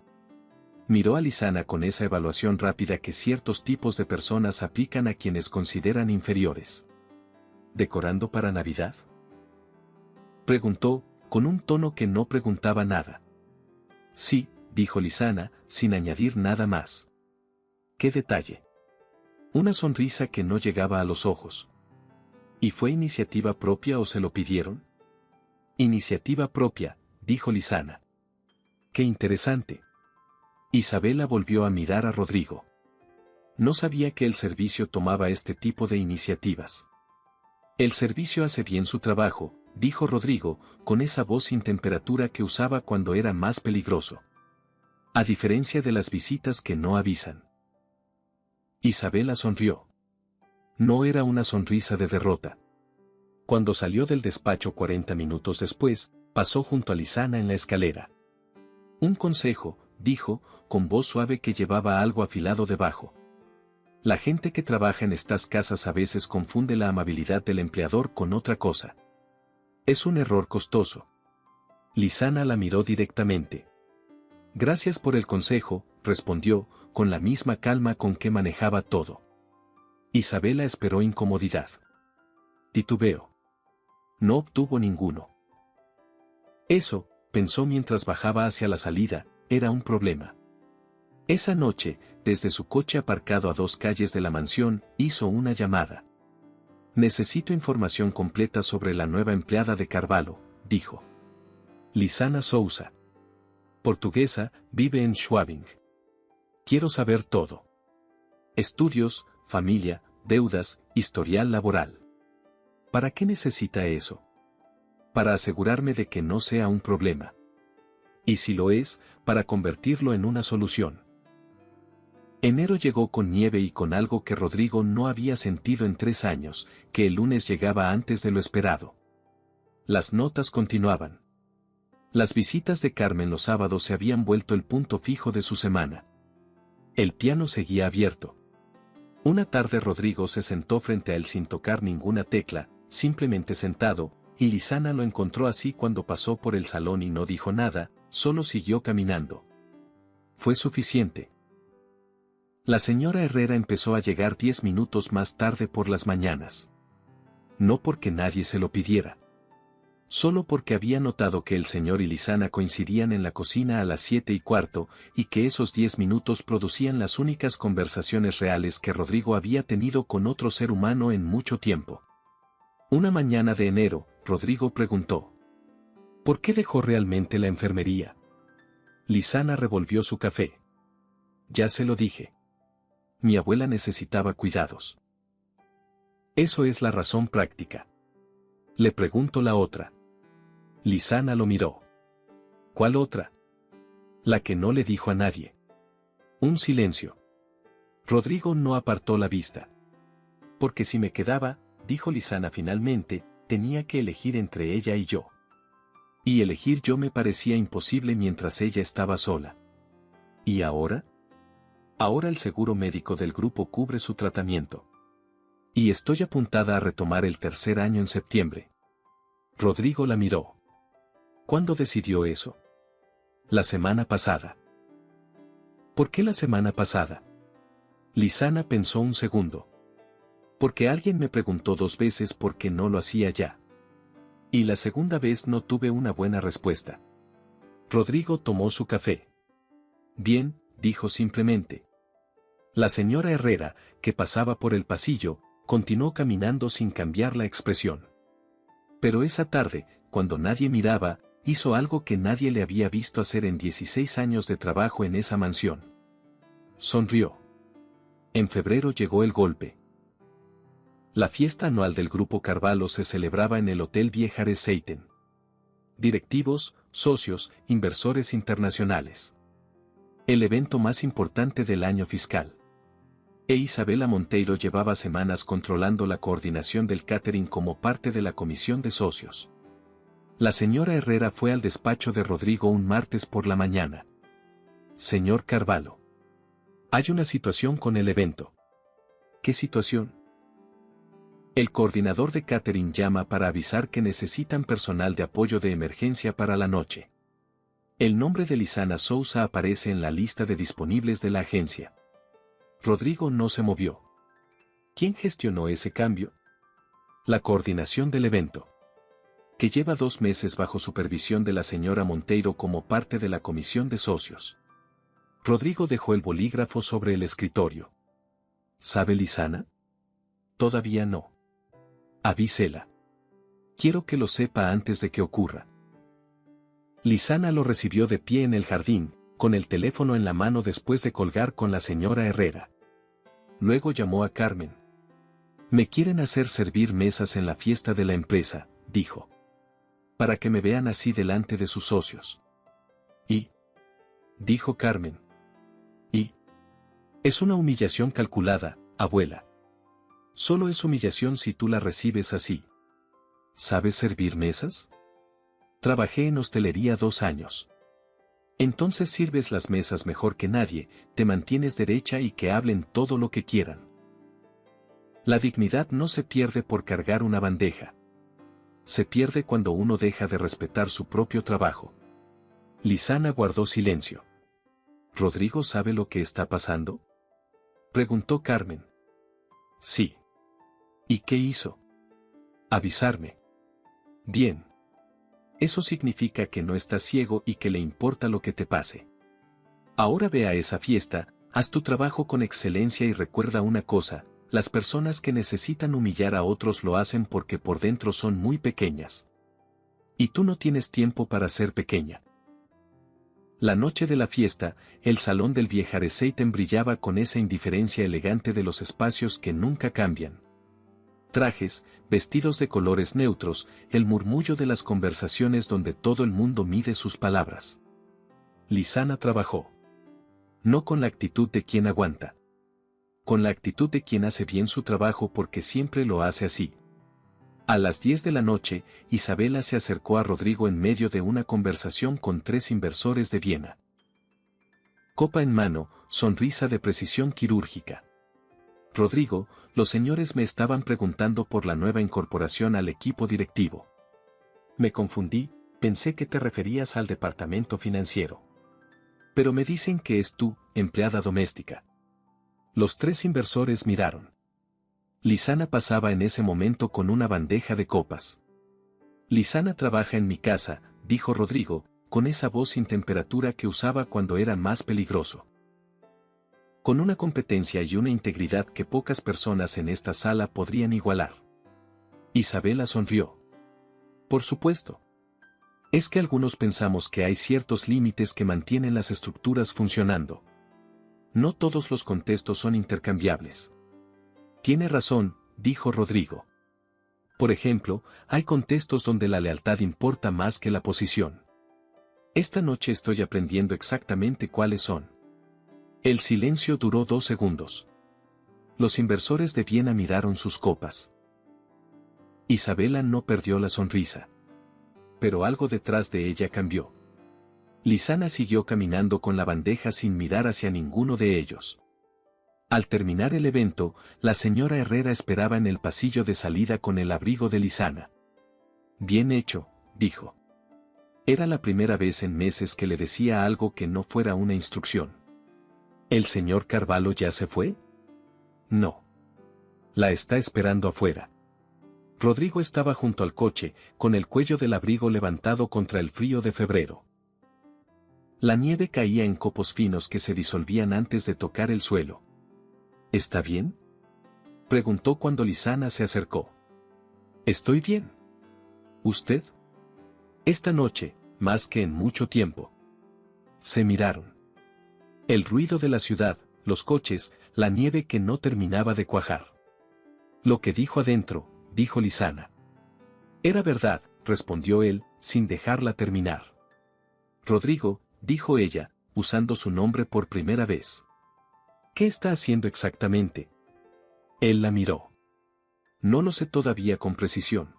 Miró a Lisana con esa evaluación rápida que ciertos tipos de personas aplican a quienes consideran inferiores. ¿Decorando para Navidad?, preguntó, con un tono que no preguntaba nada. Sí, dijo Lisana, sin añadir nada más. ¿Qué detalle? Una sonrisa que no llegaba a los ojos. ¿Y fue iniciativa propia o se lo pidieron? Iniciativa propia, dijo Lisana. Qué interesante. Isabela volvió a mirar a Rodrigo. No sabía que el servicio tomaba este tipo de iniciativas. El servicio hace bien su trabajo, dijo Rodrigo, con esa voz sin temperatura que usaba cuando era más peligroso. A diferencia de las visitas que no avisan. Isabela sonrió. No era una sonrisa de derrota. Cuando salió del despacho 40 minutos después, pasó junto a Lisana en la escalera. Un consejo, dijo, con voz suave que llevaba algo afilado debajo. La gente que trabaja en estas casas a veces confunde la amabilidad del empleador con otra cosa. Es un error costoso. Lisana la miró directamente. Gracias por el consejo, respondió, con la misma calma con que manejaba todo. Isabela esperó incomodidad. Titubeó. No obtuvo ninguno. Eso, pensó mientras bajaba hacia la salida, era un problema. Esa noche, desde su coche aparcado a 2 calles de la mansión, hizo una llamada. Necesito información completa sobre la nueva empleada de Carvalho, dijo. Lisana Sousa. Portuguesa, vive en Schwabing. Quiero saber todo. Estudios, familia, deudas, historial laboral. ¿Para qué necesita eso? Para asegurarme de que no sea un problema. Y si lo es, para convertirlo en una solución. Enero llegó con nieve y con algo que Rodrigo no había sentido en 3 años, que el lunes llegaba antes de lo esperado. Las notas continuaban. Las visitas de Carmen los sábados se habían vuelto el punto fijo de su semana. El piano seguía abierto. Una tarde Rodrigo se sentó frente a él sin tocar ninguna tecla, simplemente sentado, y Lisana lo encontró así cuando pasó por el salón y no dijo nada, solo siguió caminando. Fue suficiente. La señora Herrera empezó a llegar 10 minutos más tarde por las mañanas. No porque nadie se lo pidiera. Solo porque había notado que el señor y Lisana coincidían en la cocina a las 7:15, y que esos 10 minutos producían las únicas conversaciones reales que Rodrigo había tenido con otro ser humano en mucho tiempo. Una mañana de enero, Rodrigo preguntó: ¿por qué dejó realmente la enfermería? Lisana revolvió su café. Ya se lo dije. Mi abuela necesitaba cuidados. Eso es la razón práctica. Le preguntó la otra. Lisana lo miró. ¿Cuál otra? La que no le dijo a nadie. Un silencio. Rodrigo no apartó la vista. Porque si me quedaba, dijo Lisana finalmente, tenía que elegir entre ella y yo. Y elegir yo me parecía imposible mientras ella estaba sola. ¿Y ahora? Ahora el seguro médico del grupo cubre su tratamiento. Y estoy apuntada a retomar el 3er año en septiembre. Rodrigo la miró. ¿Cuándo decidió eso? La semana pasada. ¿Por qué la semana pasada? Lisana pensó un segundo. Porque alguien me preguntó 2 veces por qué no lo hacía ya. Y la segunda vez no tuve una buena respuesta. Rodrigo tomó su café. Bien, dijo simplemente. La señora Herrera, que pasaba por el pasillo, continuó caminando sin cambiar la expresión. Pero esa tarde, cuando nadie miraba, hizo algo que nadie le había visto hacer en 16 años de trabajo en esa mansión. Sonrió. En febrero llegó el golpe. La fiesta anual del Grupo Carvalho se celebraba en el Hotel Viejare Seiten. Directivos, socios, inversores internacionales. El evento más importante del año fiscal. Isabela Monteiro llevaba semanas controlando la coordinación del catering como parte de la comisión de socios. La señora Herrera fue al despacho de Rodrigo un martes por la mañana. Señor Carvalho. Hay una situación con el evento. ¿Qué situación? El coordinador de catering llama para avisar que necesitan personal de apoyo de emergencia para la noche. El nombre de Lisana Sousa aparece en la lista de disponibles de la agencia. Rodrigo no se movió. ¿Quién gestionó ese cambio? La coordinación del evento. Que lleva 2 meses bajo supervisión de la señora Monteiro como parte de la comisión de socios. Rodrigo dejó el bolígrafo sobre el escritorio. ¿Sabe Lisana? Todavía no. Avísela. Quiero que lo sepa antes de que ocurra. Lisana lo recibió de pie en el jardín, con el teléfono en la mano después de colgar con la señora Herrera. Luego llamó a Carmen. Me quieren hacer servir mesas en la fiesta de la empresa, dijo. Para que me vean así delante de sus socios. ¿Y? dijo Carmen. Y es una humillación calculada, abuela. Solo es humillación si tú la recibes así. ¿Sabes servir mesas? Trabajé en hostelería 2 años. Entonces sirves las mesas mejor que nadie, te mantienes derecha y que hablen todo lo que quieran. La dignidad no se pierde por cargar una bandeja. Se pierde cuando uno deja de respetar su propio trabajo. Lisana guardó silencio. ¿Rodrigo sabe lo que está pasando? Preguntó Carmen. Sí. ¿Y qué hizo? Avisarme. Bien. Eso significa que no estás ciego y que le importa lo que te pase. Ahora ve a esa fiesta, haz tu trabajo con excelencia y recuerda una cosa, las personas que necesitan humillar a otros lo hacen porque por dentro son muy pequeñas. Y tú no tienes tiempo para ser pequeña. La noche de la fiesta, el salón del Viejareseiten brillaba con esa indiferencia elegante de los espacios que nunca cambian. Trajes, vestidos de colores neutros, el murmullo de las conversaciones donde todo el mundo mide sus palabras. Lisana trabajó. No con la actitud de quien aguanta. Con la actitud de quien hace bien su trabajo porque siempre lo hace así. A las 10 de la noche, Isabela se acercó a Rodrigo en medio de una conversación con 3 inversores de Viena. Copa en mano, sonrisa de precisión quirúrgica. Rodrigo, los señores me estaban preguntando por la nueva incorporación al equipo directivo. Me confundí, pensé que te referías al departamento financiero. Pero me dicen que es tú, empleada doméstica. Los 3 inversores miraron. Lisana pasaba en ese momento con una bandeja de copas. Lisana trabaja en mi casa, dijo Rodrigo, con esa voz sin temperatura que usaba cuando era más peligroso. Con una competencia y una integridad que pocas personas en esta sala podrían igualar. Isabela sonrió. Por supuesto. Es que algunos pensamos que hay ciertos límites que mantienen las estructuras funcionando. No todos los contextos son intercambiables. Tiene razón, dijo Rodrigo. Por ejemplo, hay contextos donde la lealtad importa más que la posición. Esta noche estoy aprendiendo exactamente cuáles son. El silencio duró 2 segundos. Los inversores de Viena miraron sus copas. Isabela no perdió la sonrisa. Pero algo detrás de ella cambió. Lisana siguió caminando con la bandeja sin mirar hacia ninguno de ellos. Al terminar el evento, la señora Herrera esperaba en el pasillo de salida con el abrigo de Lisana. Bien hecho, dijo. Era la primera vez en meses que le decía algo que no fuera una instrucción. ¿El señor Carvalho ya se fue? No. La está esperando afuera. Rodrigo estaba junto al coche, con el cuello del abrigo levantado contra el frío de febrero. La nieve caía en copos finos que se disolvían antes de tocar el suelo. ¿Está bien? Preguntó cuando Lisana se acercó. Estoy bien. ¿Usted? Esta noche, más que en mucho tiempo. Se miraron. El ruido de la ciudad, los coches, la nieve que no terminaba de cuajar. Lo que dijo adentro, dijo Lisana. Era verdad, respondió él, sin dejarla terminar. Rodrigo, dijo ella, usando su nombre por primera vez. ¿Qué está haciendo exactamente? Él la miró. No lo sé todavía con precisión.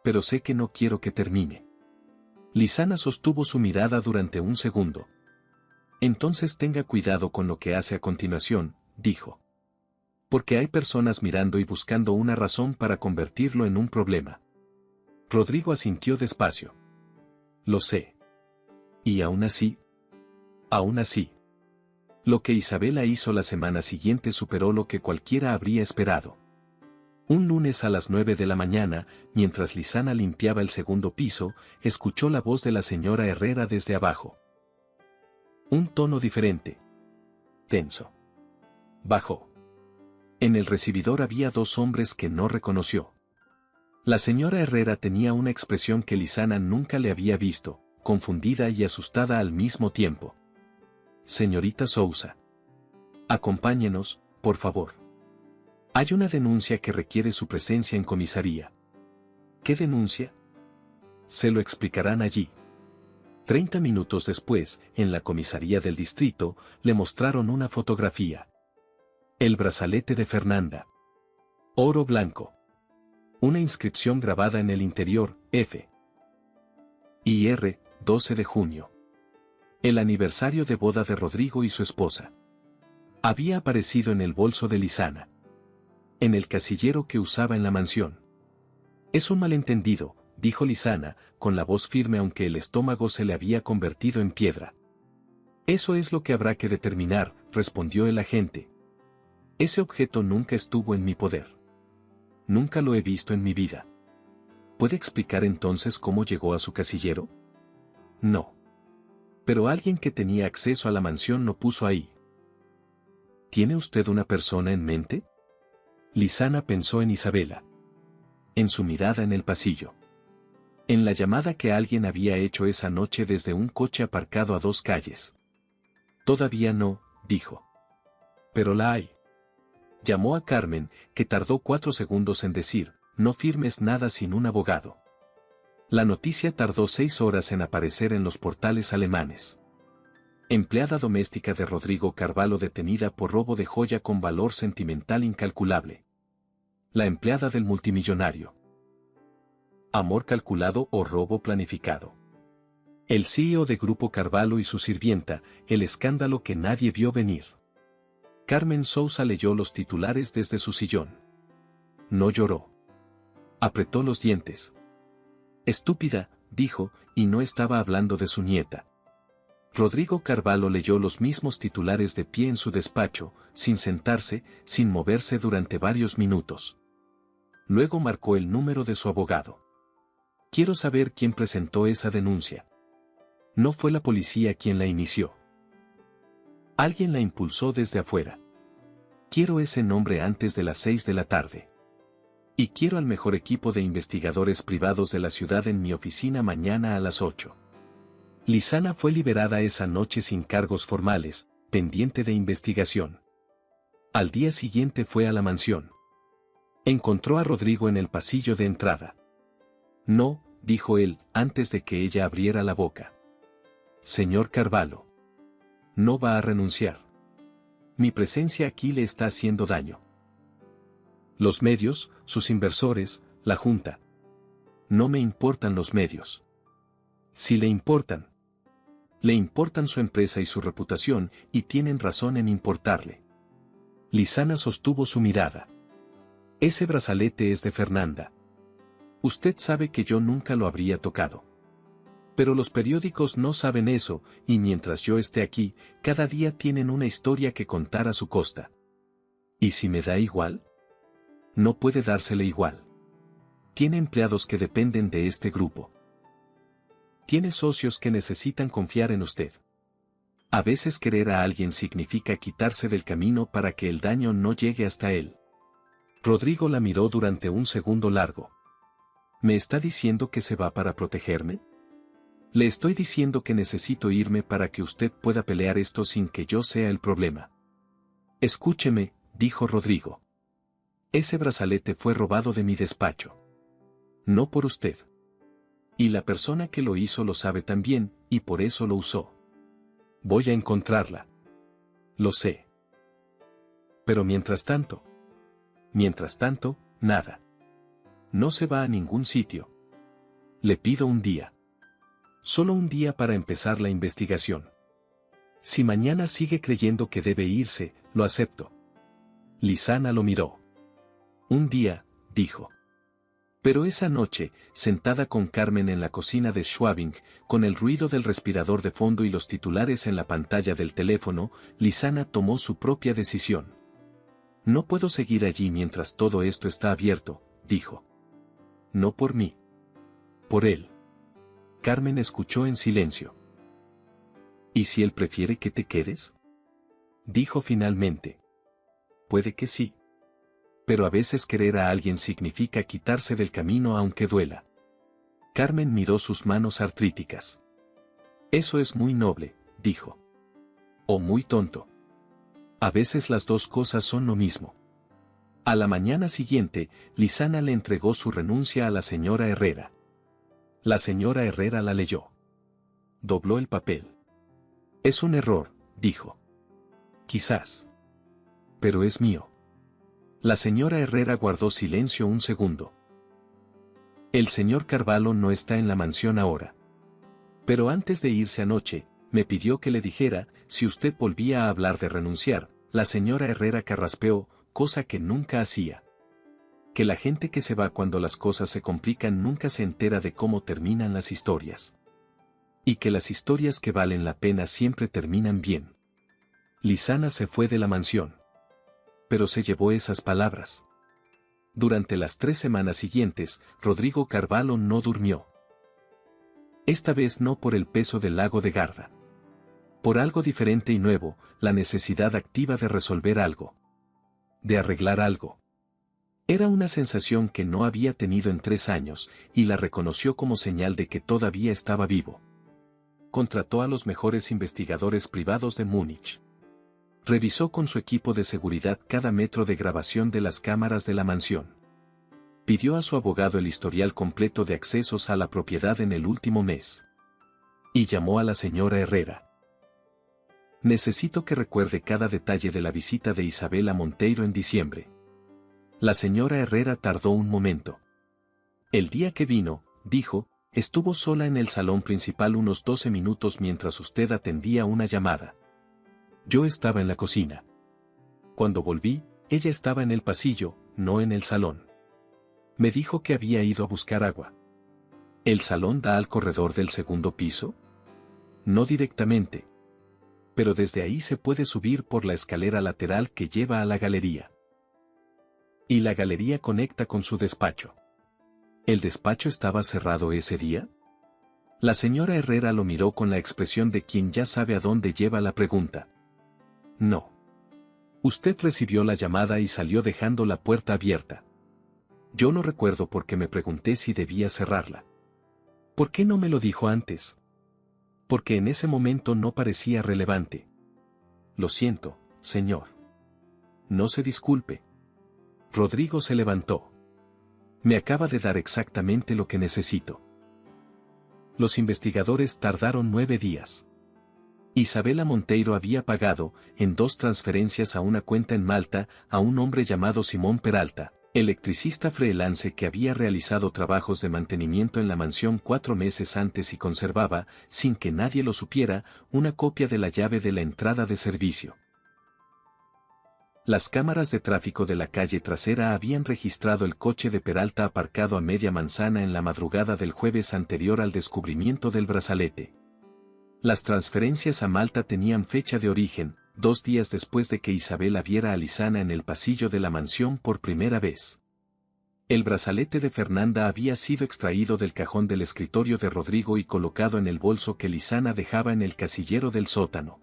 Pero sé que no quiero que termine. Lisana sostuvo su mirada durante un segundo. Entonces tenga cuidado con lo que hace a continuación, dijo. Porque hay personas mirando y buscando una razón para convertirlo en un problema. Rodrigo asintió despacio. Lo sé. ¿Y aún así? Aún así. Lo que Isabela hizo la semana siguiente superó lo que cualquiera habría esperado. Un lunes a las 9 de la mañana, mientras Lisana limpiaba el segundo piso, escuchó la voz de la señora Herrera desde abajo. Un tono diferente. Tenso. Bajó. En el recibidor había 2 hombres que no reconoció. La señora Herrera tenía una expresión que Lisana nunca le había visto, confundida y asustada al mismo tiempo. Señorita Sousa. Acompáñenos, por favor. Hay una denuncia que requiere su presencia en comisaría. ¿Qué denuncia? Se lo explicarán allí. 30 minutos después, en la comisaría del distrito, le mostraron una fotografía. El brazalete de Fernanda. Oro blanco. Una inscripción grabada en el interior, F. y R, 12 de junio. El aniversario de boda de Rodrigo y su esposa. Había aparecido en el bolso de Lizana. En el casillero que usaba en la mansión. Es un malentendido, dijo Lizana, con la voz firme aunque el estómago se le había convertido en piedra. Eso es lo que habrá que determinar, respondió el agente. Ese objeto nunca estuvo en mi poder. Nunca lo he visto en mi vida. ¿Puede explicar entonces cómo llegó a su casillero? No. Pero alguien que tenía acceso a la mansión lo puso ahí. ¿Tiene usted una persona en mente? Lizana pensó en Isabela. En su mirada en el pasillo. En la llamada que alguien había hecho esa noche desde un coche aparcado a 2 calles. Todavía no, dijo. Pero la hay. Llamó a Carmen, que tardó 4 segundos en decir, no firmes nada sin un abogado. La noticia tardó 6 horas en aparecer en los portales alemanes. Empleada doméstica de Rodrigo Carvalho detenida por robo de joya con valor sentimental incalculable. La empleada del multimillonario. Amor calculado o robo planificado. El CEO de Grupo Carvalho y su sirvienta, el escándalo que nadie vio venir. Carmen Sousa leyó los titulares desde su sillón. No lloró. Apretó los dientes. Estúpida, dijo, y no estaba hablando de su nieta. Rodrigo Carvalho leyó los mismos titulares de pie en su despacho, sin sentarse, sin moverse durante varios minutos. Luego marcó el número de su abogado. Quiero saber quién presentó esa denuncia. No fue la policía quien la inició. Alguien la impulsó desde afuera. Quiero ese nombre antes de las 6 de la tarde. Y quiero al mejor equipo de investigadores privados de la ciudad en mi oficina mañana a las 8. Lizana fue liberada esa noche sin cargos formales, pendiente de investigación. Al día siguiente fue a la mansión. Encontró a Rodrigo en el pasillo de entrada. No, dijo él, antes de que ella abriera la boca. Señor Carvalho. No va a renunciar. Mi presencia aquí le está haciendo daño. Los medios, sus inversores, la Junta. No me importan los medios. Si le importan. Le importan su empresa y su reputación, y tienen razón en importarle. Lizana sostuvo su mirada. Ese brazalete es de Fernanda. Usted sabe que yo nunca lo habría tocado. Pero los periódicos no saben eso, y mientras yo esté aquí, cada día tienen una historia que contar a su costa. ¿Y si me da igual? No puede dársele igual. Tiene empleados que dependen de este grupo. Tiene socios que necesitan confiar en usted. A veces querer a alguien significa quitarse del camino para que el daño no llegue hasta él. Rodrigo la miró durante un segundo largo. ¿Me está diciendo que se va para protegerme? Le estoy diciendo que necesito irme para que usted pueda pelear esto sin que yo sea el problema. Escúcheme, dijo Rodrigo. Ese brazalete fue robado de mi despacho. No por usted. Y la persona que lo hizo lo sabe también, y por eso lo usó. Voy a encontrarla. Lo sé. Pero mientras tanto, nada. No se va a ningún sitio. Le pido un día. Solo un día para empezar la investigación. Si mañana sigue creyendo que debe irse, lo acepto. Lizana lo miró. Un día, dijo. Pero esa noche, sentada con Carmen en la cocina de Schwabing, con el ruido del respirador de fondo y los titulares en la pantalla del teléfono, Lizana tomó su propia decisión. No puedo seguir allí mientras todo esto está abierto, dijo. No por mí. Por él. Carmen escuchó en silencio. ¿Y si él prefiere que te quedes? Dijo finalmente. Puede que sí. Pero a veces querer a alguien significa quitarse del camino aunque duela. Carmen miró sus manos artríticas. Eso es muy noble, dijo. O muy tonto. A veces las dos cosas son lo mismo. A la mañana siguiente, Lizana le entregó su renuncia a la señora Herrera. La señora Herrera la leyó. dobló el papel. Es un error, dijo. Quizás. Pero es mío. La señora Herrera guardó silencio un segundo. El señor Carvalho no está en la mansión ahora. Pero antes de irse anoche, me pidió que le dijera, si usted volvía a hablar de renunciar. La señora Herrera carraspeó, cosa que nunca hacía. Que la gente que se va cuando las cosas se complican nunca se entera de cómo terminan las historias. Y que las historias que valen la pena siempre terminan bien. Lizana se fue de la mansión. Pero se llevó esas palabras. Durante las 3 semanas siguientes, Rodrigo Carvalho no durmió. Esta vez no por el peso del lago de Garda. Por algo diferente y nuevo, la necesidad activa de resolver algo. De arreglar algo. Era una sensación que no había tenido en 3 años, y la reconoció como señal de que todavía estaba vivo. Contrató a los mejores investigadores privados de Múnich. Revisó con su equipo de seguridad cada metro de grabación de las cámaras de la mansión. Pidió a su abogado el historial completo de accesos a la propiedad en el último mes. Y llamó a la señora Herrera. Necesito que recuerde cada detalle de la visita de Isabela Monteiro en diciembre. La señora Herrera tardó un momento. El día que vino, dijo, estuvo sola en el salón principal unos 12 minutos mientras usted atendía una llamada. Yo estaba en la cocina. Cuando volví, ella estaba en el pasillo, no en el salón. Me dijo que había ido a buscar agua. ¿El salón da al corredor del segundo piso? No directamente. Pero desde ahí se puede subir por la escalera lateral que lleva a la galería. Y la galería conecta con su despacho. ¿El despacho estaba cerrado ese día? La señora Herrera lo miró con la expresión de quien ya sabe a dónde lleva la pregunta. No. Usted recibió la llamada y salió dejando la puerta abierta. Yo no recuerdo por qué me pregunté si debía cerrarla. ¿Por qué no me lo dijo antes? Porque en ese momento no parecía relevante. Lo siento, señor. No se disculpe. Rodrigo se levantó. Me acaba de dar exactamente lo que necesito. Los investigadores tardaron 9 días. Isabela Monteiro había pagado, en 2 transferencias a una cuenta en Malta, a un hombre llamado Simón Peralta, electricista freelance que había realizado trabajos de mantenimiento en la mansión 4 meses antes y conservaba, sin que nadie lo supiera, una copia de la llave de la entrada de servicio. Las cámaras de tráfico de la calle trasera habían registrado el coche de Peralta aparcado a media manzana en la madrugada del jueves anterior al descubrimiento del brazalete. Las transferencias a Malta tenían fecha de origen, 2 días después de que Isabela viera a Lizana en el pasillo de la mansión por primera vez. El brazalete de Fernanda había sido extraído del cajón del escritorio de Rodrigo y colocado en el bolso que Lizana dejaba en el casillero del sótano.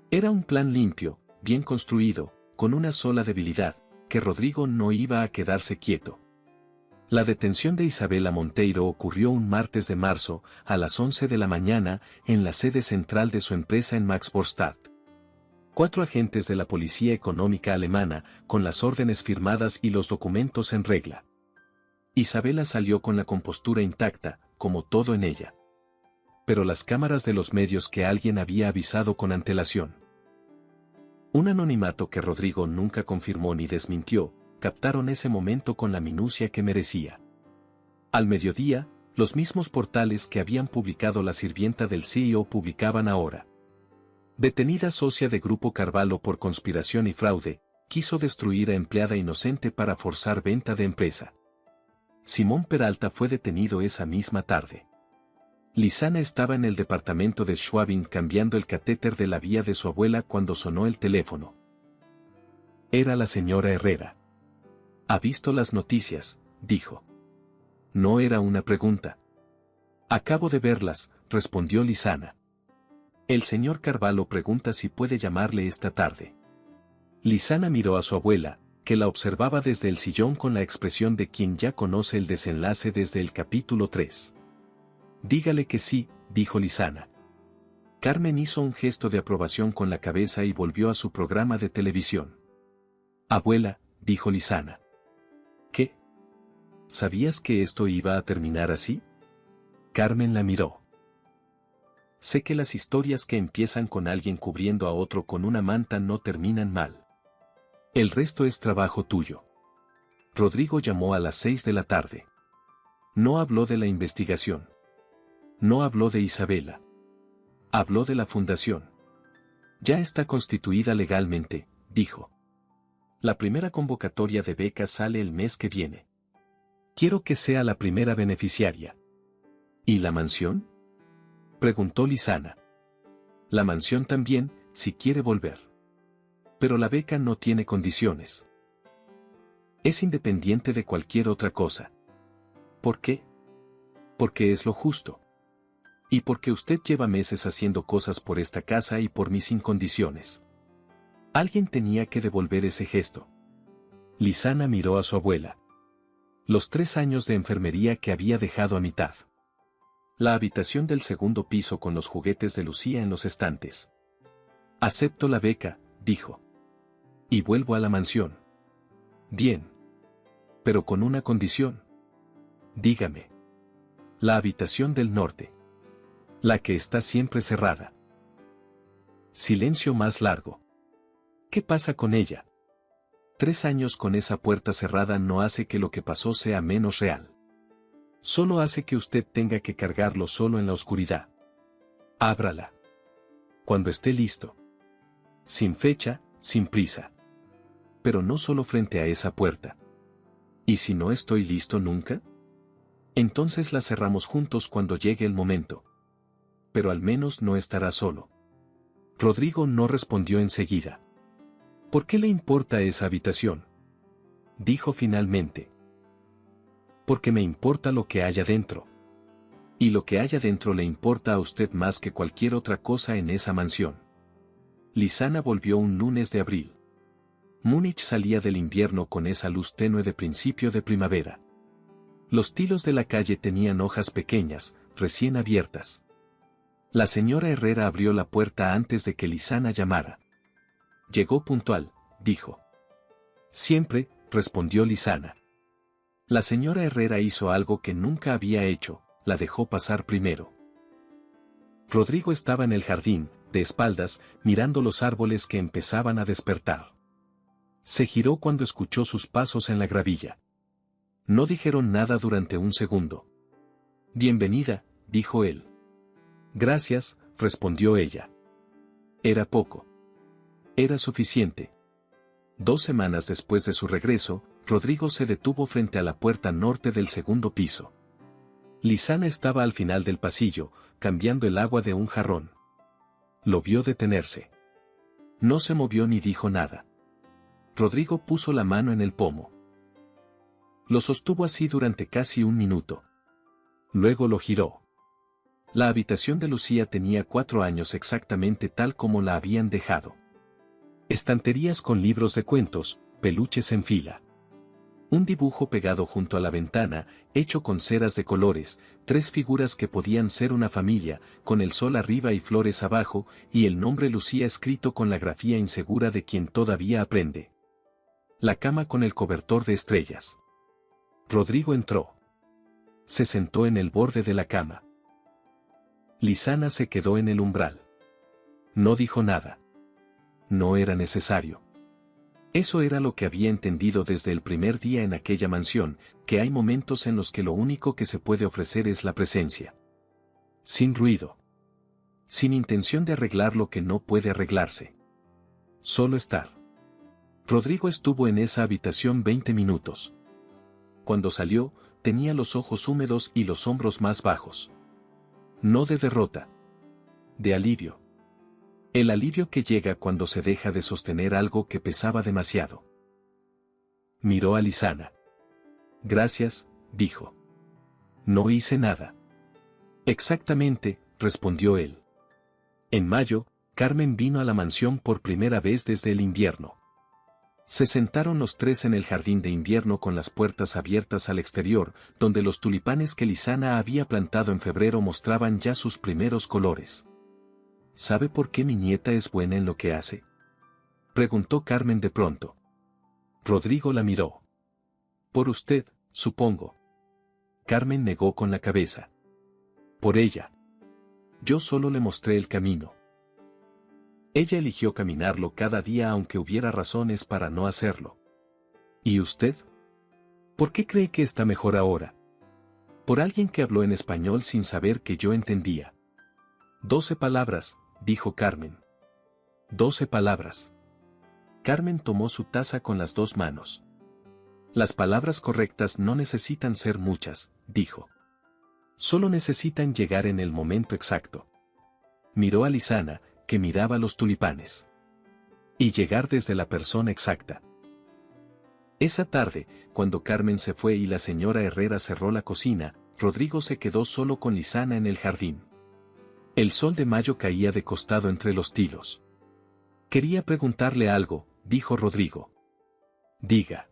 Era un plan limpio, bien construido, con una sola debilidad, que Rodrigo no iba a quedarse quieto. La detención de Isabela Monteiro ocurrió un martes de marzo, a las 11 de la mañana, en la sede central de su empresa en Maxborstadt. 4 agentes de la policía económica alemana, con las órdenes firmadas y los documentos en regla. Isabela salió con la compostura intacta, como todo en ella. Pero las cámaras de los medios que alguien había avisado con antelación. Un anonimato que Rodrigo nunca confirmó ni desmintió, captaron ese momento con la minucia que merecía. Al mediodía, los mismos portales que habían publicado la sirvienta del CEO publicaban ahora. Detenida socia de Grupo Carvalho por conspiración y fraude, quiso destruir a empleada inocente para forzar venta de empresa. Simón Peralta fue detenido esa misma tarde. Lizana estaba en el departamento de Schwabing cambiando el catéter de la vía de su abuela cuando sonó el teléfono. Era la señora Herrera. ¿Ha visto las noticias?, dijo. No era una pregunta. Acabo de verlas, respondió Lizana. El señor Carvalho pregunta si puede llamarle esta tarde. Lizana miró a su abuela, que la observaba desde el sillón con la expresión de quien ya conoce el desenlace desde el capítulo 3. Dígale que sí, dijo Lizana. Carmen hizo un gesto de aprobación con la cabeza y volvió a su programa de televisión. Abuela, dijo Lizana. ¿Qué? ¿Sabías que esto iba a terminar así? Carmen la miró. Sé que las historias que empiezan con alguien cubriendo a otro con una manta no terminan mal. El resto es trabajo tuyo. Rodrigo llamó a las 6 de la tarde. No habló de la investigación. No habló de Isabela. Habló de la fundación. Ya está constituida legalmente, dijo. La primera convocatoria de becas sale el mes que viene. Quiero que sea la primera beneficiaria. ¿Y la mansión?, preguntó Lizana. La mansión también, si quiere volver. Pero la beca no tiene condiciones. Es independiente de cualquier otra cosa. ¿Por qué? Porque es lo justo. Y porque usted lleva meses haciendo cosas por esta casa y por mí sin condiciones. Alguien tenía que devolver ese gesto. Lizana miró a su abuela. Los 3 años de enfermería que había dejado a mitad. La habitación del segundo piso con los juguetes de Lucía en los estantes. Acepto la beca, dijo. Y vuelvo a la mansión. Bien. Pero con una condición. Dígame. La habitación del norte. La que está siempre cerrada. Silencio más largo. ¿Qué pasa con ella? 3 años con esa puerta cerrada no hace que lo que pasó sea menos real. Solo hace que usted tenga que cargarlo solo en la oscuridad. Ábrala. Cuando esté listo. Sin fecha, sin prisa. Pero no solo frente a esa puerta. ¿Y si no estoy listo nunca? Entonces la cerramos juntos cuando llegue el momento. Pero al menos no estará solo. Rodrigo no respondió enseguida. ¿Por qué le importa esa habitación?, dijo finalmente. Porque me importa lo que haya dentro. Y lo que haya dentro le importa a usted más que cualquier otra cosa en esa mansión. Lizana volvió un lunes de abril. Múnich salía del invierno con esa luz tenue de principio de primavera. Los tilos de la calle tenían hojas pequeñas, recién abiertas. La señora Herrera abrió la puerta antes de que Lizana llamara. Llegó puntual, dijo. Siempre, respondió Lizana. La señora Herrera hizo algo que nunca había hecho, la dejó pasar primero. Rodrigo estaba en el jardín, de espaldas, mirando los árboles que empezaban a despertar. Se giró cuando escuchó sus pasos en la gravilla. No dijeron nada durante un segundo. Bienvenida, dijo él. Gracias, respondió ella. Era poco. Era suficiente. 2 semanas después de su regreso, Rodrigo se detuvo frente a la puerta norte del segundo piso. Lizana estaba al final del pasillo, cambiando el agua de un jarrón. Lo vio detenerse. No se movió ni dijo nada. Rodrigo puso la mano en el pomo. Lo sostuvo así durante casi 1 minuto. Luego lo giró. La habitación de Lucía tenía 4 años exactamente tal como la habían dejado. Estanterías con libros de cuentos, peluches en fila. Un dibujo pegado junto a la ventana, hecho con ceras de colores, 3 figuras que podían ser una familia, con el sol arriba y flores abajo, y el nombre Lucía escrito con la grafía insegura de quien todavía aprende. La cama con el cobertor de estrellas. Rodrigo entró. Se sentó en el borde de la cama. Lizana se quedó en el umbral. No dijo nada. No era necesario. Eso era lo que había entendido desde el primer día en aquella mansión, que hay momentos en los que lo único que se puede ofrecer es la presencia. Sin ruido. Sin intención de arreglar lo que no puede arreglarse. Solo estar. Rodrigo estuvo en esa habitación 20 minutos. Cuando salió, tenía los ojos húmedos y los hombros más bajos. No de derrota. De alivio. El alivio que llega cuando se deja de sostener algo que pesaba demasiado. Miró a Lizana. Gracias, dijo. No hice nada. Exactamente, respondió él. En mayo, Carmen vino a la mansión por primera vez desde el invierno. Se sentaron los 3 en el jardín de invierno con las puertas abiertas al exterior, donde los tulipanes que Lizana había plantado en febrero mostraban ya sus primeros colores. ¿Sabe por qué mi nieta es buena en lo que hace?, preguntó Carmen de pronto. Rodrigo la miró. Por usted, supongo. Carmen negó con la cabeza. Por ella. Yo solo le mostré el camino. Ella eligió caminarlo cada día aunque hubiera razones para no hacerlo. ¿Y usted? ¿Por qué cree que está mejor ahora? Por alguien que habló en español sin saber que yo entendía. 12 palabras, dijo Carmen. 12 palabras. Carmen tomó su taza con las 2 manos. Las palabras correctas no necesitan ser muchas, dijo. Solo necesitan llegar en el momento exacto. Miró a Lisana, que miraba los tulipanes. Y llegar desde la persona exacta. Esa tarde, cuando Carmen se fue y la señora Herrera cerró la cocina, Rodrigo se quedó solo con Lisana en el jardín. El sol de mayo caía de costado entre los tilos. Quería preguntarle algo, dijo Rodrigo. Diga.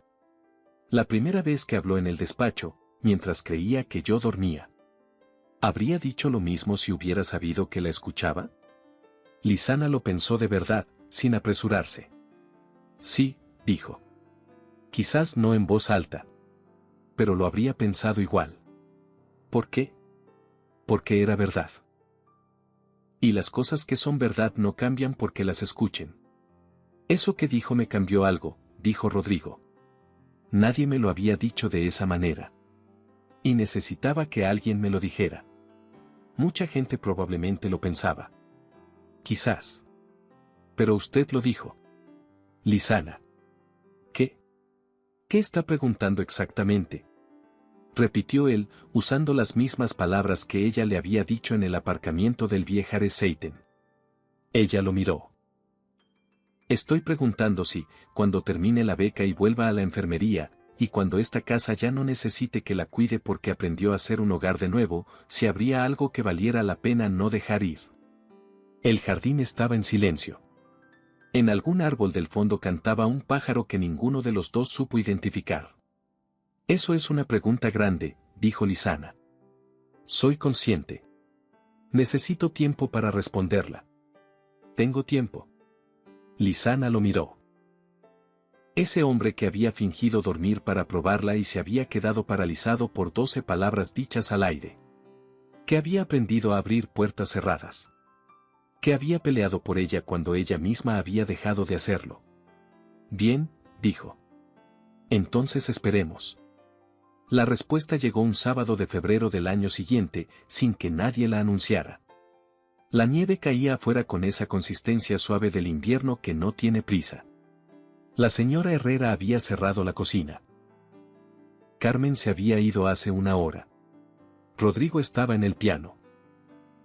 La primera vez que habló en el despacho, mientras creía que yo dormía. ¿Habría dicho lo mismo si hubiera sabido que la escuchaba? Lisana lo pensó de verdad, sin apresurarse. Sí, dijo. Quizás no en voz alta. Pero lo habría pensado igual. ¿Por qué? Porque era verdad. Y las cosas que son verdad no cambian porque las escuchen. Eso que dijo me cambió algo, dijo Rodrigo. Nadie me lo había dicho de esa manera. Y necesitaba que alguien me lo dijera. Mucha gente probablemente lo pensaba. Quizás. Pero usted lo dijo. Lisana. ¿Qué? ¿Qué está preguntando exactamente? Repitió él, usando las mismas palabras que ella le había dicho en el aparcamiento del Viejare Seiten. Ella lo miró. Estoy preguntando si, cuando termine la beca y vuelva a la enfermería, y cuando esta casa ya no necesite que la cuide porque aprendió a ser un hogar de nuevo, si habría algo que valiera la pena no dejar ir. El jardín estaba en silencio. En algún árbol del fondo cantaba un pájaro que ninguno de los dos supo identificar. Eso es una pregunta grande, dijo Lisana. Soy consciente. Necesito tiempo para responderla. Tengo tiempo. Lisana lo miró. Ese hombre que había fingido dormir para probarla y se había quedado paralizado por 12 palabras dichas al aire. Que había aprendido a abrir puertas cerradas. Que había peleado por ella cuando ella misma había dejado de hacerlo. Bien, dijo. Entonces esperemos. La respuesta llegó un sábado de febrero del año siguiente, sin que nadie la anunciara. La nieve caía afuera con esa consistencia suave del invierno que no tiene prisa. La señora Herrera había cerrado la cocina. Carmen se había ido hace una hora. Rodrigo estaba en el piano.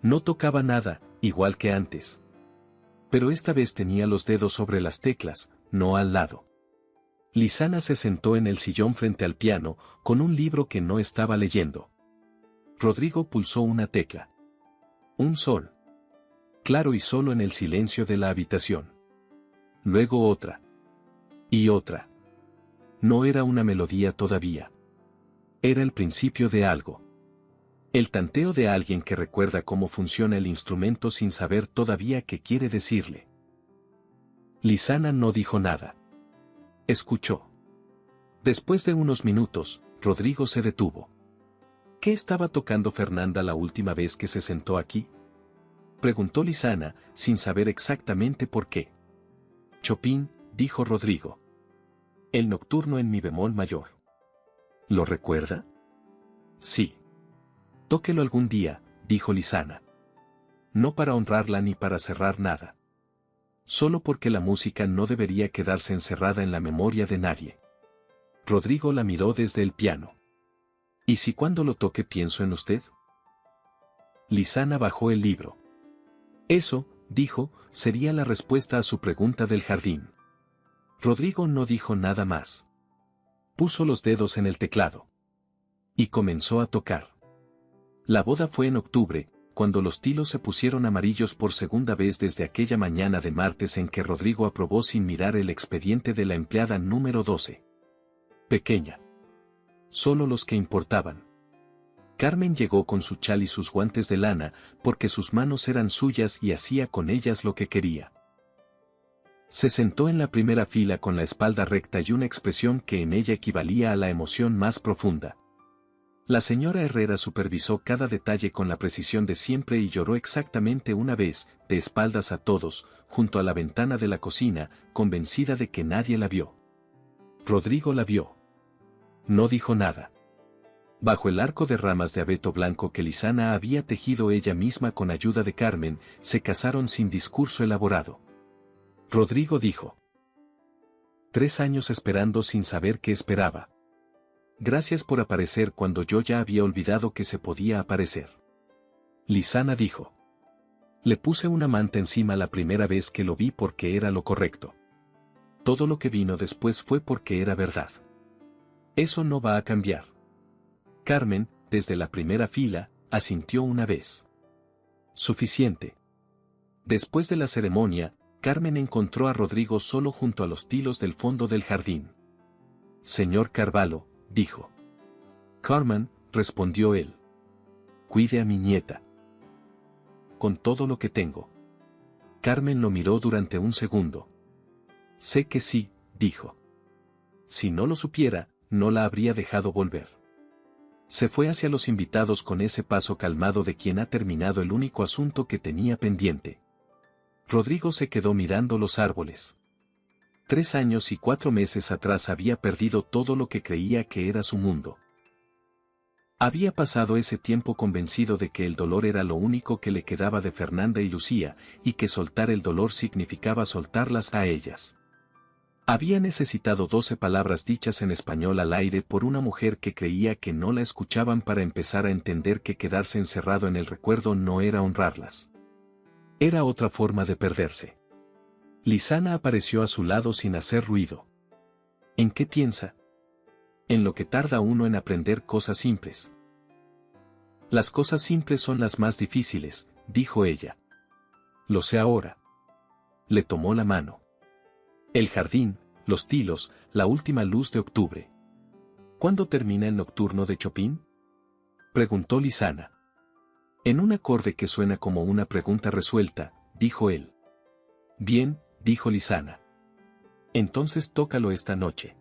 No tocaba nada, igual que antes. Pero esta vez tenía los dedos sobre las teclas, no al lado. Lisana se sentó en el sillón frente al piano, con un libro que no estaba leyendo. Rodrigo pulsó una tecla. Un sol. Claro y solo en el silencio de la habitación. Luego otra. Y otra. No era una melodía todavía. Era el principio de algo. El tanteo de alguien que recuerda cómo funciona el instrumento sin saber todavía qué quiere decirle. Lisana no dijo nada. Escuchó. Después de unos minutos, Rodrigo se detuvo. ¿Qué estaba tocando Fernanda la última vez que se sentó aquí? Preguntó Lisana, sin saber exactamente por qué. Chopin, dijo Rodrigo. El nocturno en mi bemol mayor. ¿Lo recuerda? Sí. Tóquelo algún día, dijo Lisana. No para honrarla ni para cerrar nada. Solo porque la música no debería quedarse encerrada en la memoria de nadie. Rodrigo la miró desde el piano. ¿Y si cuando lo toque pienso en usted? Lisana bajó el libro. Eso, dijo, sería la respuesta a su pregunta del jardín. Rodrigo no dijo nada más. Puso los dedos en el teclado. Y comenzó a tocar. La boda fue en octubre, cuando los tilos se pusieron amarillos por segunda vez desde aquella mañana de martes en que Rodrigo aprobó sin mirar el expediente de la empleada número 12. Pequeña. Solo los que importaban. Carmen llegó con su chal y sus guantes de lana, porque sus manos eran suyas y hacía con ellas lo que quería. Se sentó en la primera fila con la espalda recta y una expresión que en ella equivalía a la emoción más profunda. La señora Herrera supervisó cada detalle con la precisión de siempre y lloró exactamente una vez, de espaldas a todos, junto a la ventana de la cocina, convencida de que nadie la vio. Rodrigo la vio. No dijo nada. Bajo el arco de ramas de abeto blanco que Lizana había tejido ella misma con ayuda de Carmen, se casaron sin discurso elaborado. Rodrigo dijo: 3 años esperando sin saber qué esperaba. Gracias por aparecer cuando yo ya había olvidado que se podía aparecer. Lizana dijo: le puse una manta encima la primera vez que lo vi porque era lo correcto. Todo lo que vino después fue porque era verdad. Eso no va a cambiar. Carmen, desde la primera fila, asintió una vez. Suficiente. Después de la ceremonia, Carmen encontró a Rodrigo solo junto a los tilos del fondo del jardín. Señor Carvalho, dijo. Carmen, respondió él. Cuide a mi nieta. Con todo lo que tengo. Carmen lo miró durante un segundo. Sé que sí, dijo. Si no lo supiera, no la habría dejado volver. Se fue hacia los invitados con ese paso calmado de quien ha terminado el único asunto que tenía pendiente. Rodrigo se quedó mirando los árboles. 3 años y 4 meses atrás había perdido todo lo que creía que era su mundo. Había pasado ese tiempo convencido de que el dolor era lo único que le quedaba de Fernanda y Lucía, y que soltar el dolor significaba soltarlas a ellas. Había necesitado 12 palabras dichas en español al aire por una mujer que creía que no la escuchaban para empezar a entender que quedarse encerrado en el recuerdo no era honrarlas. Era otra forma de perderse. Lizana apareció a su lado sin hacer ruido. ¿En qué piensa? En lo que tarda uno en aprender cosas simples. Las cosas simples son las más difíciles, dijo ella. Lo sé ahora. Le tomó la mano. El jardín, los tilos, la última luz de octubre. ¿Cuándo termina el nocturno de Chopin? Preguntó Lizana. En un acorde que suena como una pregunta resuelta, dijo él. Bien, dijo Lizana. Entonces tócalo esta noche.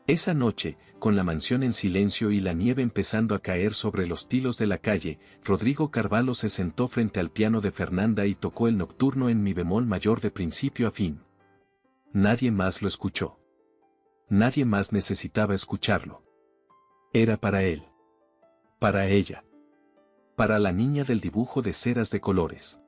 Esa noche, con la mansión en silencio y la nieve empezando a caer sobre los tilos de la calle, Rodrigo Carvalho se sentó frente al piano de Fernanda y tocó el nocturno en mi bemol mayor de principio a fin. Nadie más lo escuchó. Nadie más necesitaba escucharlo. Era para él. Para ella. Para la niña del dibujo de ceras de colores.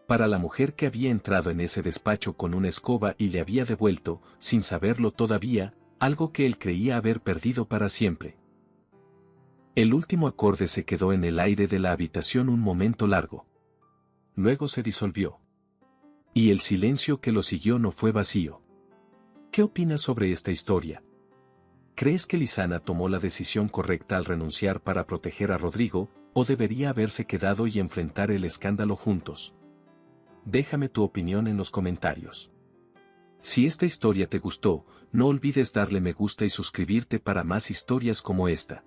Para la mujer que había entrado en ese despacho con una escoba y le había devuelto, sin saberlo todavía, algo que él creía haber perdido para siempre. El último acorde se quedó en el aire de la habitación un momento largo. Luego se disolvió. Y el silencio que lo siguió no fue vacío. ¿Qué opinas sobre esta historia? ¿Crees que Lizana tomó la decisión correcta al renunciar para proteger a Rodrigo, o debería haberse quedado y enfrentar el escándalo juntos? Déjame tu opinión en los comentarios. Si esta historia te gustó, no olvides darle me gusta y suscribirte para más historias como esta.